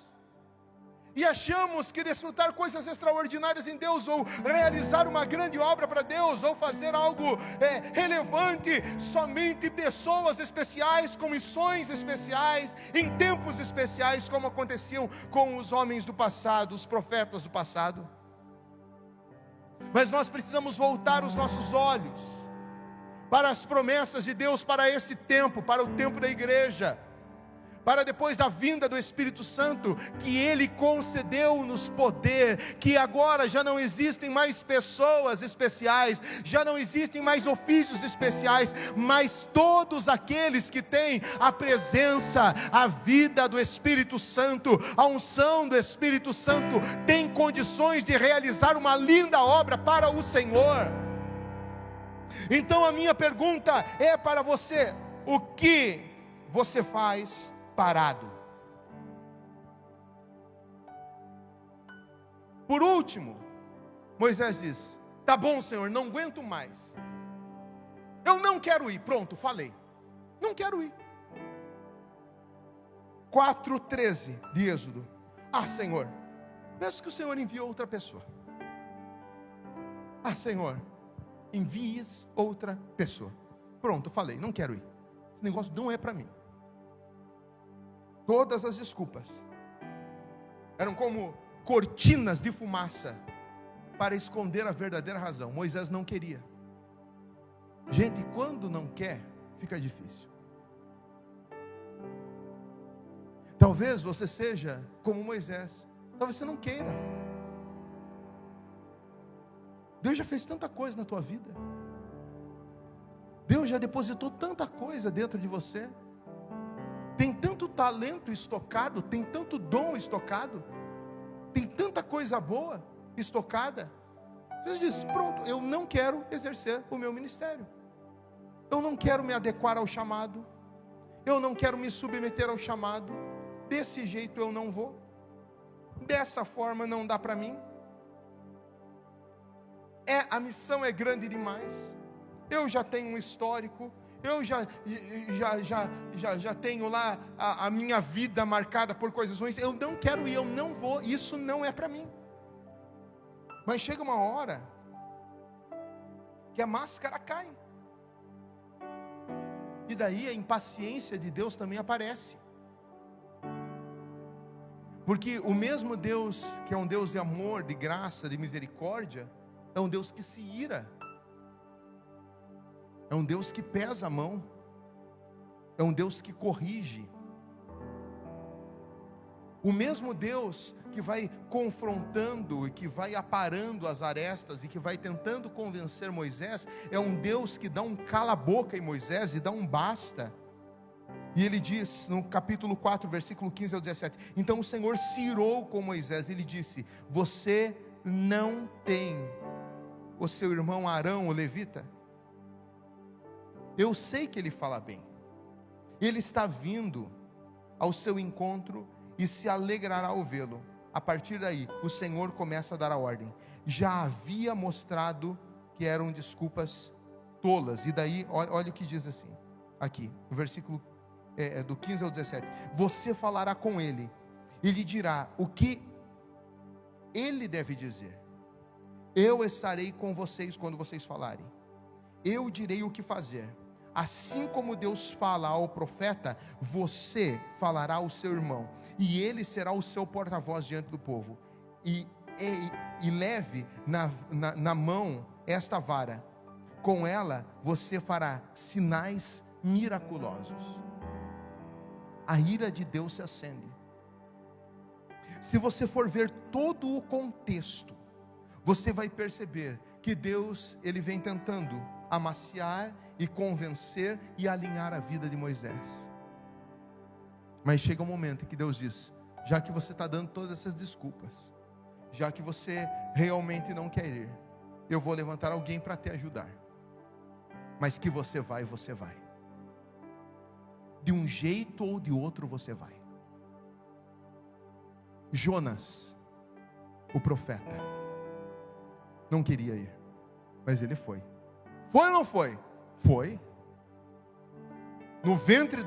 e achamos que desfrutar coisas extraordinárias em Deus, ou realizar uma grande obra para Deus, ou fazer algo relevante, somente pessoas especiais, com missões especiais, em tempos especiais, como aconteciam com os homens do passado, os profetas do passado. Mas nós precisamos voltar os nossos olhos para as promessas de Deus, para este tempo, para o tempo da igreja, para depois da vinda do Espírito Santo, que Ele concedeu-nos poder, que agora já não existem mais pessoas especiais, já não existem mais ofícios especiais, mas todos aqueles que têm a presença, a vida do Espírito Santo, a unção do Espírito Santo, têm condições de realizar uma linda obra para o Senhor. Então a minha pergunta é para você, o que você faz parado? Por último, Moisés diz, tá bom, Senhor, não aguento mais, eu não quero ir, pronto, falei, não quero ir. 4:13 de Êxodo, Senhor, peço que o Senhor envie outra pessoa. Senhor, envies outra pessoa. Pronto, falei, não quero ir, esse negócio não é para mim. Todas as desculpas eram como cortinas de fumaça para esconder a verdadeira razão. Moisés não queria. Gente, quando não quer, fica difícil. Talvez você seja como Moisés. Talvez você não queira. Deus já fez tanta coisa na tua vida. Deus já depositou tanta coisa dentro de você. Tem tanto talento estocado, tem tanto dom estocado, tem tanta coisa boa estocada. Você diz: pronto, eu não quero exercer o meu ministério. Eu não quero me adequar ao chamado. Eu não quero me submeter ao chamado. Desse jeito eu não vou. Dessa forma não dá para mim. A missão é grande demais. Eu já tenho um histórico. Eu já tenho lá a minha vida marcada por coisas ruins. Eu não quero ir, eu não vou. Isso não é para mim. Mas chega uma hora que a máscara cai. E daí a impaciência de Deus também aparece. Porque o mesmo Deus, que é um Deus de amor, de graça, de misericórdia, é um Deus que se ira. É um Deus que pesa a mão. É um Deus que corrige. O mesmo Deus que vai confrontando e que vai aparando as arestas e que vai tentando convencer Moisés, é um Deus que dá um cala-boca em Moisés e dá um basta. E ele diz no capítulo 4, versículo 15 ao 17: então o Senhor se irou com Moisés. Ele disse: você não tem o seu irmão Arão, o levita? Eu sei que ele fala bem. Ele está vindo ao seu encontro e se alegrará ao vê-lo. A partir daí, o Senhor começa a dar a ordem. Já havia mostrado que eram desculpas tolas. E daí, olha o que diz assim, aqui, no versículo do 15 ao 17: você falará com ele, e lhe dirá o que ele deve dizer. Eu estarei com vocês quando vocês falarem. Eu direi o que fazer. Assim como Deus fala ao profeta, você falará ao seu irmão, e ele será o seu porta-voz diante do povo. E leve na mão esta vara. Com ela você fará sinais miraculosos. A ira de Deus se acende. Se você for ver todo o contexto, você vai perceber que Deus, ele vem tentando amaciar e convencer e alinhar a vida de Moisés. Mas chega um momento em que Deus diz: já que você está dando todas essas desculpas, já que você realmente não quer ir, eu vou levantar alguém para te ajudar. Mas que você vai. De um jeito ou de outro você vai. Jonas, o profeta, não queria ir, mas ele foi. Foi ou não foi? Foi. No ventre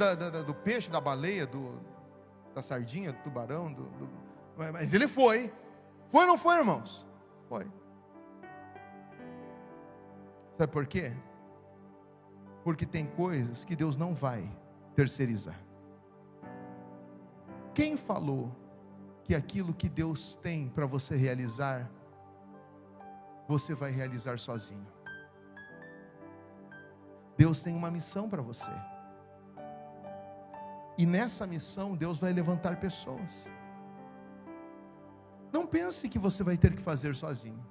do peixe, da baleia, da sardinha, do tubarão, mas ele foi. Foi ou não foi, irmãos? Foi. Sabe por quê? Porque tem coisas que Deus não vai terceirizar. Quem falou que aquilo que Deus tem para você realizar, você vai realizar sozinho? Deus tem uma missão para você. E nessa missão Deus vai levantar pessoas. Não pense que você vai ter que fazer sozinho.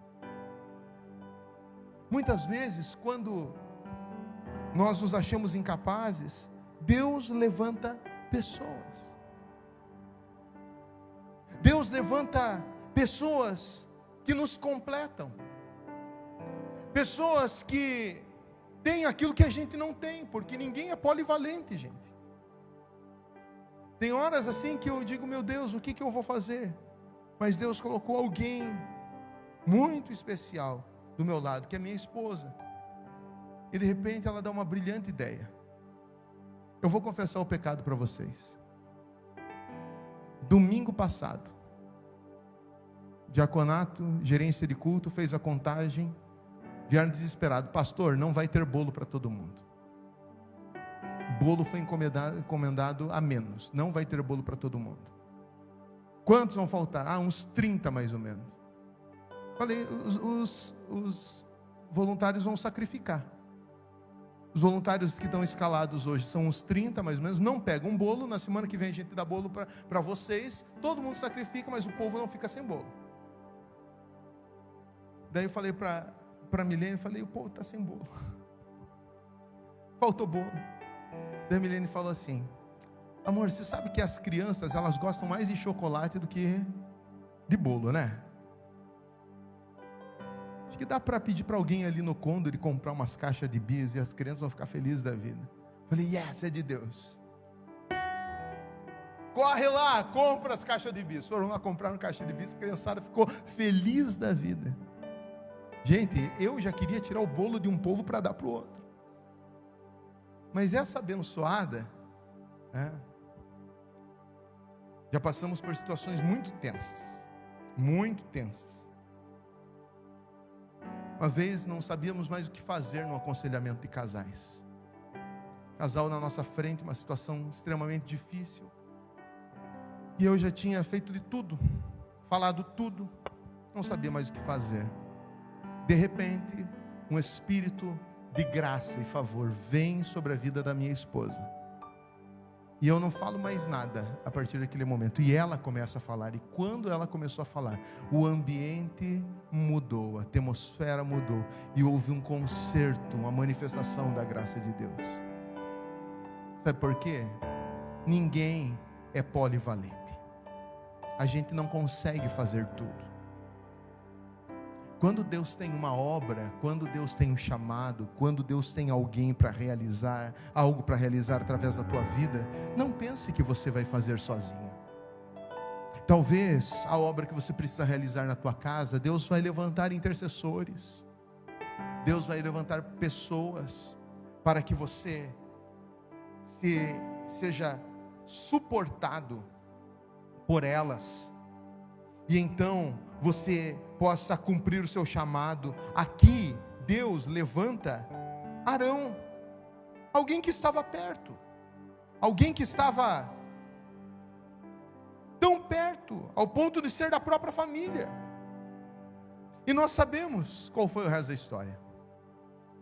Muitas vezes, quando nós nos achamos incapazes, Deus levanta pessoas. Deus levanta pessoas que nos completam. Pessoas que têm aquilo que a gente não tem, porque ninguém é polivalente, gente. Tem horas assim que eu digo: meu Deus, o que eu vou fazer? Mas Deus colocou alguém muito especial do meu lado, que é minha esposa. E de repente ela dá uma brilhante ideia. Eu vou confessar o pecado para vocês. Domingo passado, diaconato, gerência de culto, fez a contagem. Vieram desesperados: pastor, não vai ter bolo para todo mundo. Bolo foi encomendado a menos. Não vai ter bolo para todo mundo. Quantos vão faltar? Uns 30 mais ou menos. Falei, os voluntários vão sacrificar. Os voluntários que estão escalados hoje são uns 30 mais ou menos, não pegam um bolo, na semana que vem a gente dá bolo para vocês, todo mundo sacrifica, mas o povo não fica sem bolo. Daí eu falei para Milene, falei, o povo está sem bolo. Faltou bolo. Daí a Milene falou assim, amor, você sabe que as crianças, elas gostam mais de chocolate do que de bolo, né? Acho que dá para pedir para alguém ali no Condor comprar umas caixas de bis e as crianças vão ficar felizes da vida. Falei, yes, é de Deus. Corre lá, compra as caixas de bis. Foram lá comprar uma caixa de bis, a criançada ficou feliz da vida. Gente, eu já queria tirar o bolo de um povo para dar para o outro. Mas essa abençoada, já passamos por situações muito tensas. Muito tensas. Uma vez não sabíamos mais o que fazer no aconselhamento de casais. Casal na nossa frente, uma situação extremamente difícil. E eu já tinha feito de tudo, falado tudo, não sabia mais o que fazer. De repente, um espírito de graça e favor vem sobre a vida da minha esposa. E eu não falo mais nada a partir daquele momento. E ela começa a falar. E quando ela começou a falar, o ambiente mudou, a atmosfera mudou. E houve um concerto, uma manifestação da graça de Deus. Sabe por quê? Ninguém é polivalente. A gente não consegue fazer tudo. Quando Deus tem uma obra, quando Deus tem um chamado, quando Deus tem alguém para realizar, algo para realizar através da tua vida, não pense que você vai fazer sozinho. Talvez a obra que você precisa realizar na tua casa, Deus vai levantar intercessores, Deus vai levantar pessoas para que você seja suportado por elas, e então você possa cumprir o seu chamado. Aqui Deus levanta Arão, alguém que estava perto, alguém que estava tão perto, ao ponto de ser da própria família. E nós sabemos qual foi o resto da história.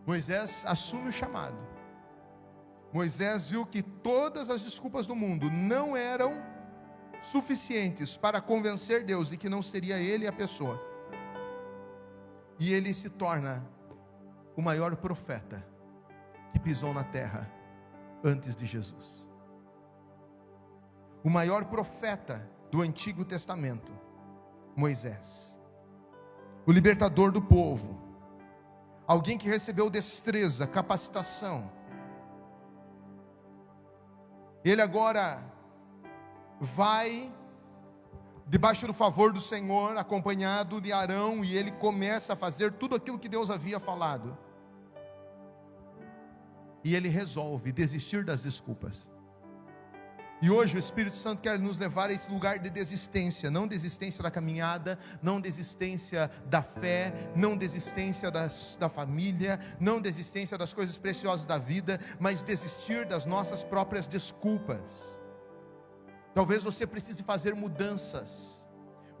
Moisés assume o chamado. Moisés viu que todas as desculpas do mundo não eram suficientes para convencer Deus de que não seria ele a pessoa. E ele se torna o maior profeta que pisou na terra antes de Jesus. O maior profeta do Antigo Testamento, Moisés. O libertador do povo. Alguém que recebeu destreza, capacitação. Ele agora vai debaixo do favor do Senhor, acompanhado de Arão, e ele começa a fazer tudo aquilo que Deus havia falado. E ele resolve desistir das desculpas. E hoje o Espírito Santo quer nos levar a esse lugar de desistência, não desistência da caminhada, não desistência da fé, não desistência da família, não desistência das coisas preciosas da vida, mas desistir das nossas próprias desculpas. Talvez você precise fazer mudanças.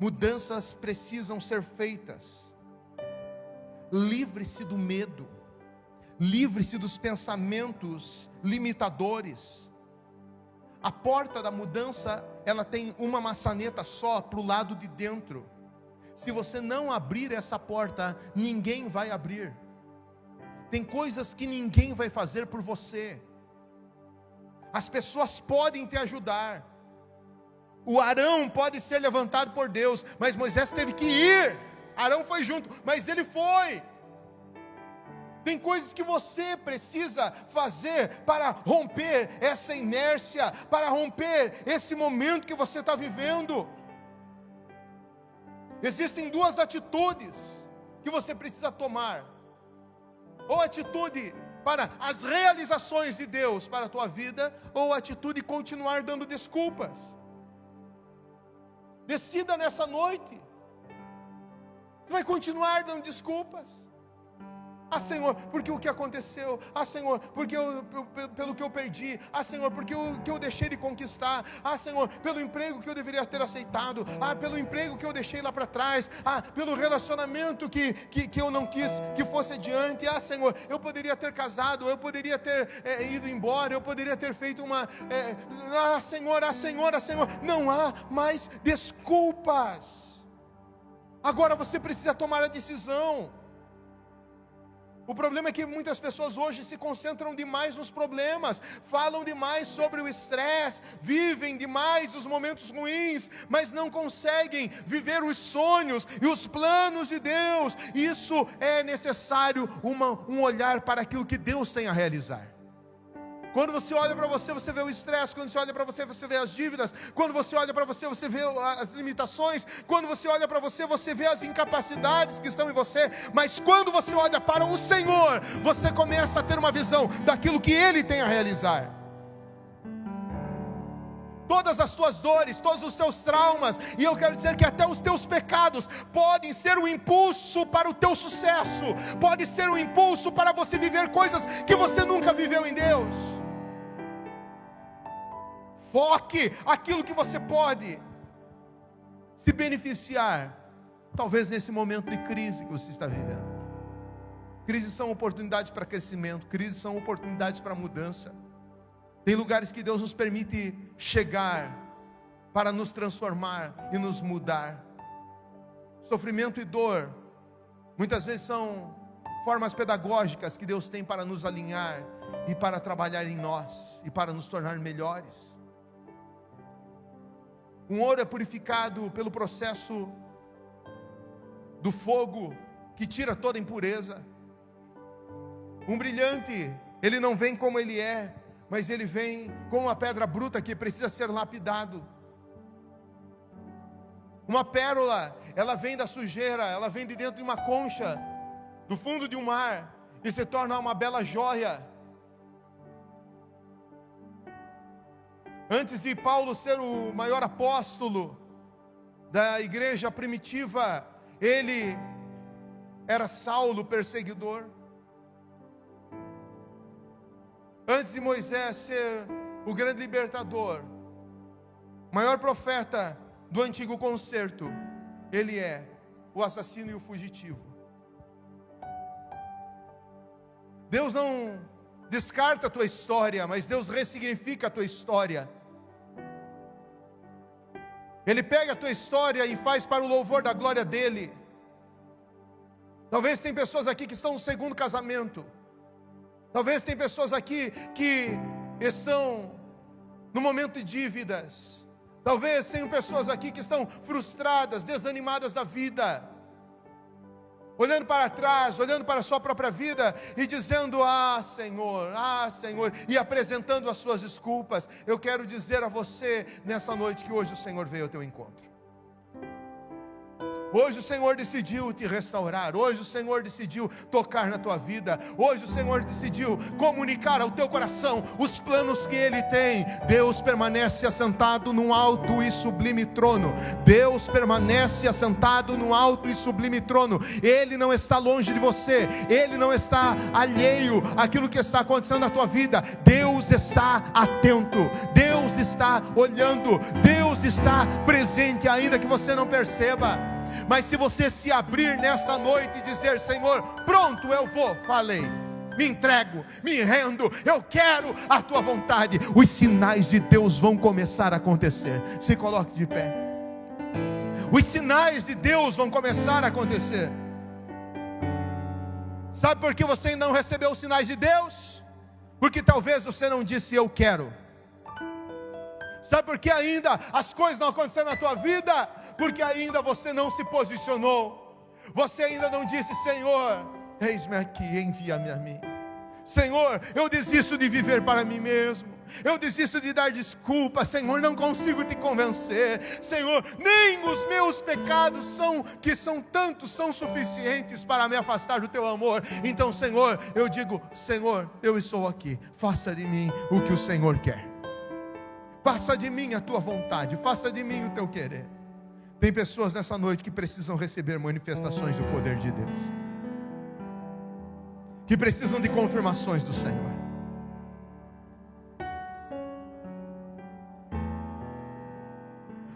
Mudanças precisam ser feitas. Livre-se do medo. Livre-se dos pensamentos limitadores. A porta da mudança, ela tem uma maçaneta só para o lado de dentro. Se você não abrir essa porta, ninguém vai abrir. Tem coisas que ninguém vai fazer por você. As pessoas podem te ajudar. O Arão pode ser levantado por Deus, mas Moisés teve que ir. Arão foi junto, mas ele foi. Tem coisas que você precisa fazer para romper essa inércia, para romper esse momento que você está vivendo. Existem duas atitudes que você precisa tomar. Ou atitude para as realizações de Deus para a tua vida, ou atitude de continuar dando desculpas. Decida nessa noite. Você vai continuar dando desculpas? Ah, Senhor, porque o que aconteceu? Ah, Senhor, porque pelo que eu perdi? Ah, Senhor, porque o que eu deixei de conquistar? Ah, Senhor, pelo emprego que eu deveria ter aceitado? Ah, pelo emprego que eu deixei lá para trás? Ah, pelo relacionamento que eu não quis que fosse adiante? Ah, Senhor, eu poderia ter casado, eu poderia ter ido embora, eu poderia ter feito uma... ah, Senhor, ah, Senhor, ah, Senhor. Não há mais desculpas. Agora você precisa tomar a decisão. O problema é que muitas pessoas hoje se concentram demais nos problemas, falam demais sobre o estresse, vivem demais os momentos ruins, mas não conseguem viver os sonhos e os planos de Deus. Isso é necessário um olhar para aquilo que Deus tem a realizar. Quando você olha para você, você vê o estresse. Quando você olha para você, você vê as dívidas. Quando você olha para você, você vê as limitações. Quando você olha para você, você vê as incapacidades que estão em você. Mas quando você olha para o Senhor, você começa a ter uma visão daquilo que Ele tem a realizar. Todas as tuas dores, todos os teus traumas, e eu quero dizer que até os teus pecados podem ser um impulso para o teu sucesso, pode ser um impulso para você viver coisas que você nunca viveu em Deus. Foque aquilo que você pode se beneficiar, talvez nesse momento de crise que você está vivendo. Crises são oportunidades para crescimento, crises são oportunidades para mudança. Tem lugares que Deus nos permite chegar para nos transformar e nos mudar. Sofrimento e dor muitas vezes são formas pedagógicas que Deus tem para nos alinhar e para trabalhar em nós e para nos tornar melhores. Um ouro é purificado pelo processo do fogo que tira toda impureza. Um brilhante, ele não vem como ele é, mas ele vem com uma pedra bruta que precisa ser lapidado. Uma pérola, ela vem da sujeira, ela vem de dentro de uma concha, do fundo de um mar, e se torna uma bela joia. Antes de Paulo ser o maior apóstolo da igreja primitiva, ele era Saulo, perseguidor. Antes de Moisés ser o grande libertador, maior profeta do antigo concerto, ele é o assassino e o fugitivo. Deus não descarta a tua história, mas Deus ressignifica a tua história. Ele pega a tua história e faz para o louvor da glória dele. Talvez tem pessoas aqui que estão no segundo casamento. Talvez tem pessoas aqui que estão no momento de dívidas. Talvez tenham pessoas aqui que estão frustradas, desanimadas da vida, olhando para trás, olhando para a sua própria vida e dizendo: ah Senhor, e apresentando as suas desculpas. Eu quero dizer a você nessa noite que hoje o Senhor veio ao teu encontro. Hoje o Senhor decidiu te restaurar. Hoje o Senhor decidiu tocar na tua vida. Hoje o Senhor decidiu comunicar ao teu coração os planos que Ele tem. Deus permanece assentado num alto e sublime trono. Deus permanece assentado num alto e sublime trono. Ele não está longe de você. Ele não está alheio àquilo que está acontecendo na tua vida. Deus está atento. Deus está olhando. Deus está presente, ainda que você não perceba. Mas se você se abrir nesta noite e dizer: Senhor, pronto, eu vou, falei, me entrego, me rendo, eu quero a tua vontade, os sinais de Deus vão começar a acontecer. Se coloque de pé. Os sinais de Deus vão começar a acontecer. Sabe por que você ainda não recebeu os sinais de Deus? Porque talvez você não disse: eu quero. Sabe por que ainda as coisas não aconteceram na tua vida? Porque ainda você não se posicionou. Você ainda não disse: Senhor, eis-me aqui, envia-me a mim. Senhor, eu desisto de viver para mim mesmo. Eu desisto de dar desculpas. Senhor, não consigo te convencer. Senhor, nem os meus pecados que são tantos, são suficientes para me afastar do teu amor. Então, Senhor, eu digo: Senhor, eu estou aqui. Faça de mim o que o Senhor quer. Faça de mim a tua vontade. Faça de mim o teu querer. Tem pessoas nessa noite que precisam receber manifestações do poder de Deus. que precisam de confirmações do Senhor.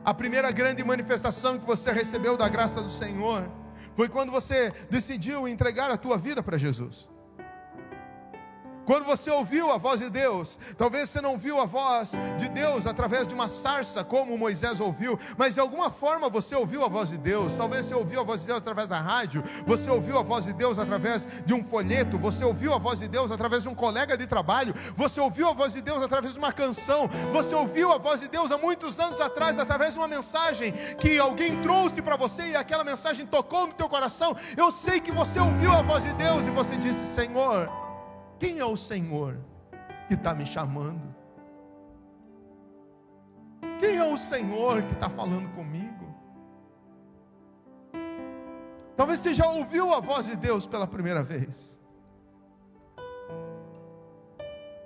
A primeira grande manifestação que você recebeu da graça do Senhor foi quando você decidiu entregar a tua vida para Jesus. Quando você ouviu a voz de Deus. Talvez você não ouviu a voz de Deus através de uma sarça, como Moisés ouviu, mas de alguma forma você ouviu a voz de Deus. Talvez você ouviu a voz de Deus através da rádio, você ouviu a voz de Deus através de um folheto, você ouviu a voz de Deus através de um colega de trabalho, você ouviu a voz de Deus através de uma canção, você ouviu a voz de Deus há muitos anos atrás, através de uma mensagem que alguém trouxe para você, e aquela mensagem tocou no teu coração. Eu sei que você ouviu a voz de Deus, e você disse: Senhor, quem é o Senhor que está me chamando? Quem é o Senhor que está falando comigo? Talvez você já ouviu a voz de Deus pela primeira vez,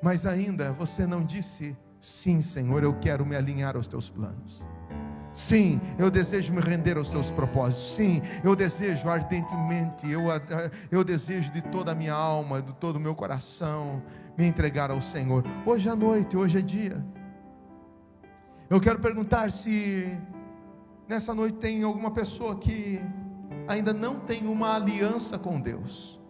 mas ainda você não disse: sim, Senhor, eu quero me alinhar aos teus planos. Sim, eu desejo me render aos teus propósitos. Sim, eu desejo ardentemente, eu desejo de toda a minha alma, de todo o meu coração, me entregar ao Senhor. Hoje à noite, hoje é dia. Eu quero perguntar se nessa noite tem alguma pessoa que ainda não tem uma aliança com Deus.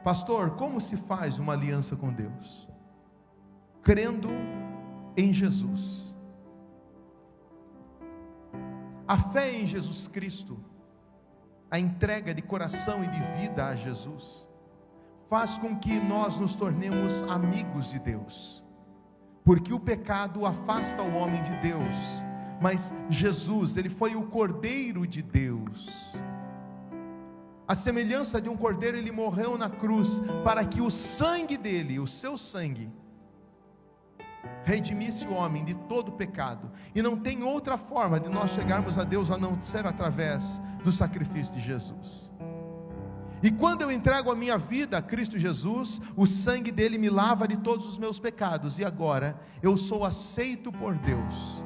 Pastor, como se faz uma aliança com Deus? Crendo em Jesus. A fé em Jesus Cristo, a entrega de coração e de vida a Jesus, faz com que nós nos tornemos amigos de Deus, porque o pecado afasta o homem de Deus, mas Jesus, Ele foi o Cordeiro de Deus. A semelhança de um cordeiro, Ele morreu na cruz, para que o sangue dele, o seu sangue, redimisse o homem de todo o pecado. E não tem outra forma de nós chegarmos a Deus a não ser através do sacrifício de Jesus. E quando eu entrego a minha vida a Cristo Jesus, o sangue dele me lava de todos os meus pecados, e agora eu sou aceito por Deus,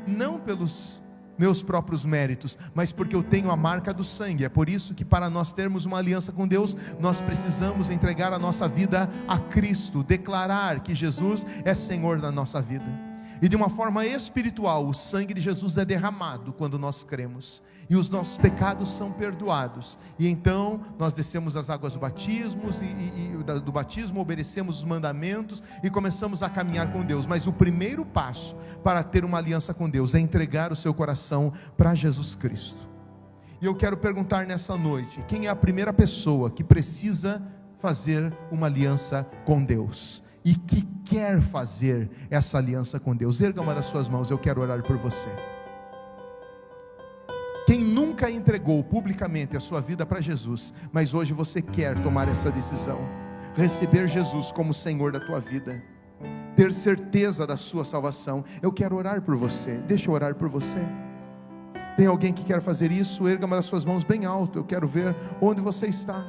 não pelos meus próprios méritos, mas porque eu tenho a marca do sangue. É por isso que, para nós termos uma aliança com Deus, nós precisamos entregar a nossa vida a Cristo, declarar que Jesus é Senhor da nossa vida. E de uma forma espiritual, o sangue de Jesus é derramado quando nós cremos, e os nossos pecados são perdoados, e então nós descemos as águas do batismo, do batismo, obedecemos os mandamentos e começamos a caminhar com Deus. Mas o primeiro passo para ter uma aliança com Deus é entregar o seu coração para Jesus Cristo. E eu quero perguntar nessa noite: quem é a primeira pessoa que precisa fazer uma aliança com Deus e que quer fazer essa aliança com Deus? Erga uma das suas mãos, eu quero orar por você. Quem nunca entregou publicamente a sua vida para Jesus, mas hoje você quer tomar essa decisão, receber Jesus como Senhor da tua vida, ter certeza da sua salvação, eu quero orar por você. Deixa eu orar por você. Tem alguém que quer fazer isso? Erga uma das suas mãos bem alto, eu quero ver onde você está.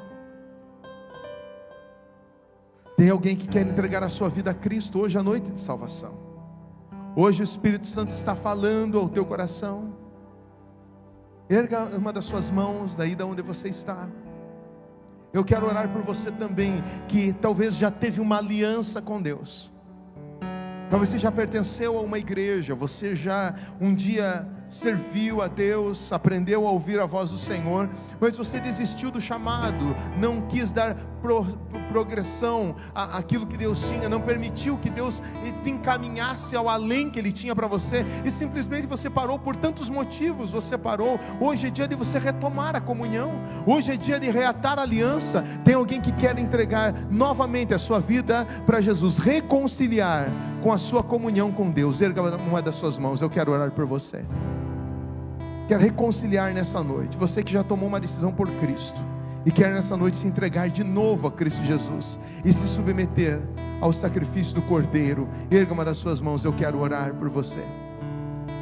Tem alguém que quer entregar a sua vida a Cristo hoje à noite de salvação? Hoje o Espírito Santo está falando ao teu coração. Erga uma das suas mãos daí de onde você está. Eu quero orar por você também, que talvez já teve uma aliança com Deus. Talvez você já pertenceu a uma igreja, você já um dia serviu a Deus, aprendeu a ouvir a voz do Senhor, mas você desistiu do chamado, não quis dar progressão àquilo que Deus tinha, não permitiu que Deus te encaminhasse ao além que Ele tinha para você, e simplesmente você parou por tantos motivos. Você parou. Hoje é dia de você retomar a comunhão, hoje é dia de reatar a aliança. Tem alguém que quer entregar novamente a sua vida para Jesus, reconciliar com a sua comunhão com Deus? Erga uma das suas mãos, eu quero orar por você. Quer reconciliar nessa noite, você que já tomou uma decisão por Cristo e quer nessa noite se entregar de novo a Cristo Jesus e se submeter ao sacrifício do Cordeiro, erga uma das suas mãos, eu quero orar por você.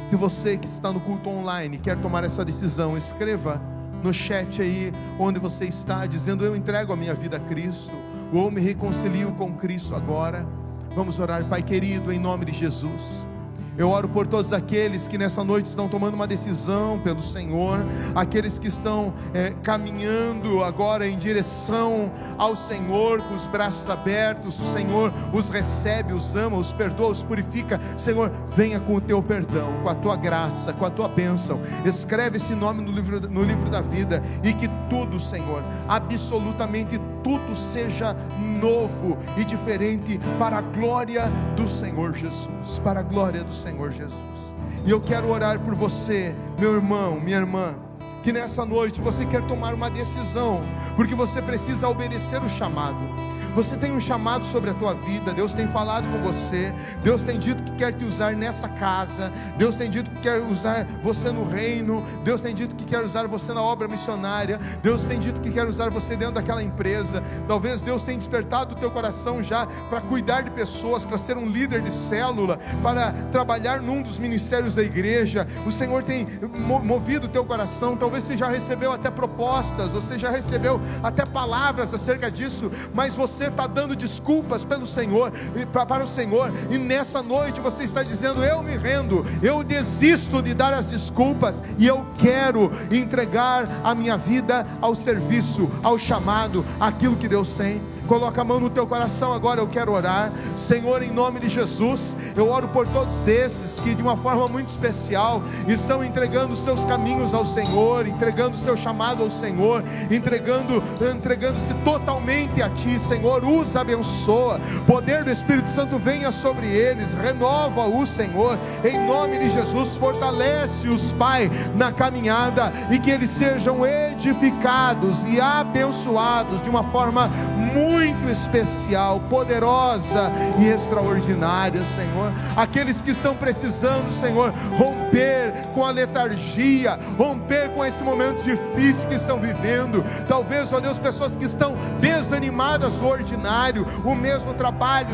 Se você que está no culto online quer tomar essa decisão, escreva no chat aí onde você está, dizendo: eu entrego a minha vida a Cristo, ou me reconcilio com Cristo agora. Vamos orar. Pai querido, em nome de Jesus, Eu oro por todos aqueles que nessa noite estão tomando uma decisão pelo Senhor, aqueles que estão caminhando agora em direção ao Senhor, com os braços abertos. O Senhor os recebe, os ama, os perdoa, os purifica. Senhor, venha com o teu perdão, com a tua graça, com a tua bênção. Escreve esse nome no livro da vida, e que tudo, Senhor, absolutamente tudo seja novo e diferente para a glória do Senhor Jesus, para a glória do Senhor Jesus. E eu quero orar por você, meu irmão, minha irmã, que nessa noite você quer tomar uma decisão, porque você precisa obedecer o chamado. Você tem um chamado sobre a tua vida. Deus tem falado com você. Deus tem dito que quer te usar nessa casa. Deus tem dito que quer usar você no reino. Deus tem dito que quer usar você na obra missionária. Deus tem dito que quer usar você dentro daquela empresa. Talvez Deus tenha despertado o teu coração já para cuidar de pessoas, para ser um líder de célula, para trabalhar num dos ministérios da igreja. O Senhor tem movido o teu coração. Talvez você já recebeu até propostas, você já recebeu até palavras acerca disso, mas você está dando desculpas para o Senhor, e nessa noite você está dizendo: eu me rendo, eu desisto de dar as desculpas, e eu quero entregar a minha vida ao serviço, ao chamado, aquilo que Deus tem. Coloca a mão no teu coração agora, eu quero orar. Senhor, em nome de Jesus, eu oro por todos esses que de uma forma muito especial estão entregando os seus caminhos ao Senhor, entregando o seu chamado ao Senhor, entregando-se totalmente a Ti. Senhor, os abençoa, poder do Espírito Santo venha sobre eles, renova-os, Senhor, em nome de Jesus. Fortalece-os, Pai, na caminhada, e que eles sejam edificados e abençoados de uma forma muito especial, poderosa e extraordinária, Senhor. Aqueles que estão precisando, Senhor, romper com a letargia, romper com esse momento difícil que estão vivendo. Talvez, ó Deus, pessoas que estão desanimadas do ordinário, o mesmo trabalho,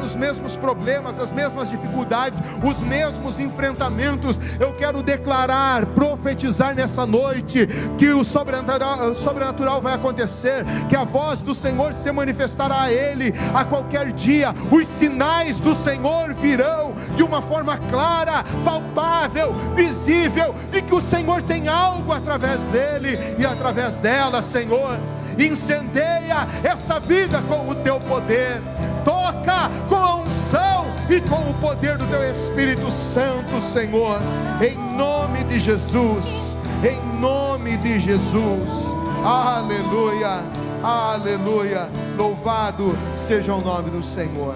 os mesmos problemas, as mesmas dificuldades, os mesmos enfrentamentos. Eu quero declarar, profetizar nessa noite, que o sobrenatural vai acontecer, que a voz do Senhor se manifestará a ele a qualquer dia. Os sinais do Senhor virão de uma forma clara, palpável, visível, de que o Senhor tem algo através dele e através dela. Senhor, incendeia essa vida com o teu poder, toca com a unção e com o poder do teu Espírito Santo, Senhor, em nome de Jesus, em nome de Jesus. Aleluia, aleluia, louvado seja o nome do Senhor.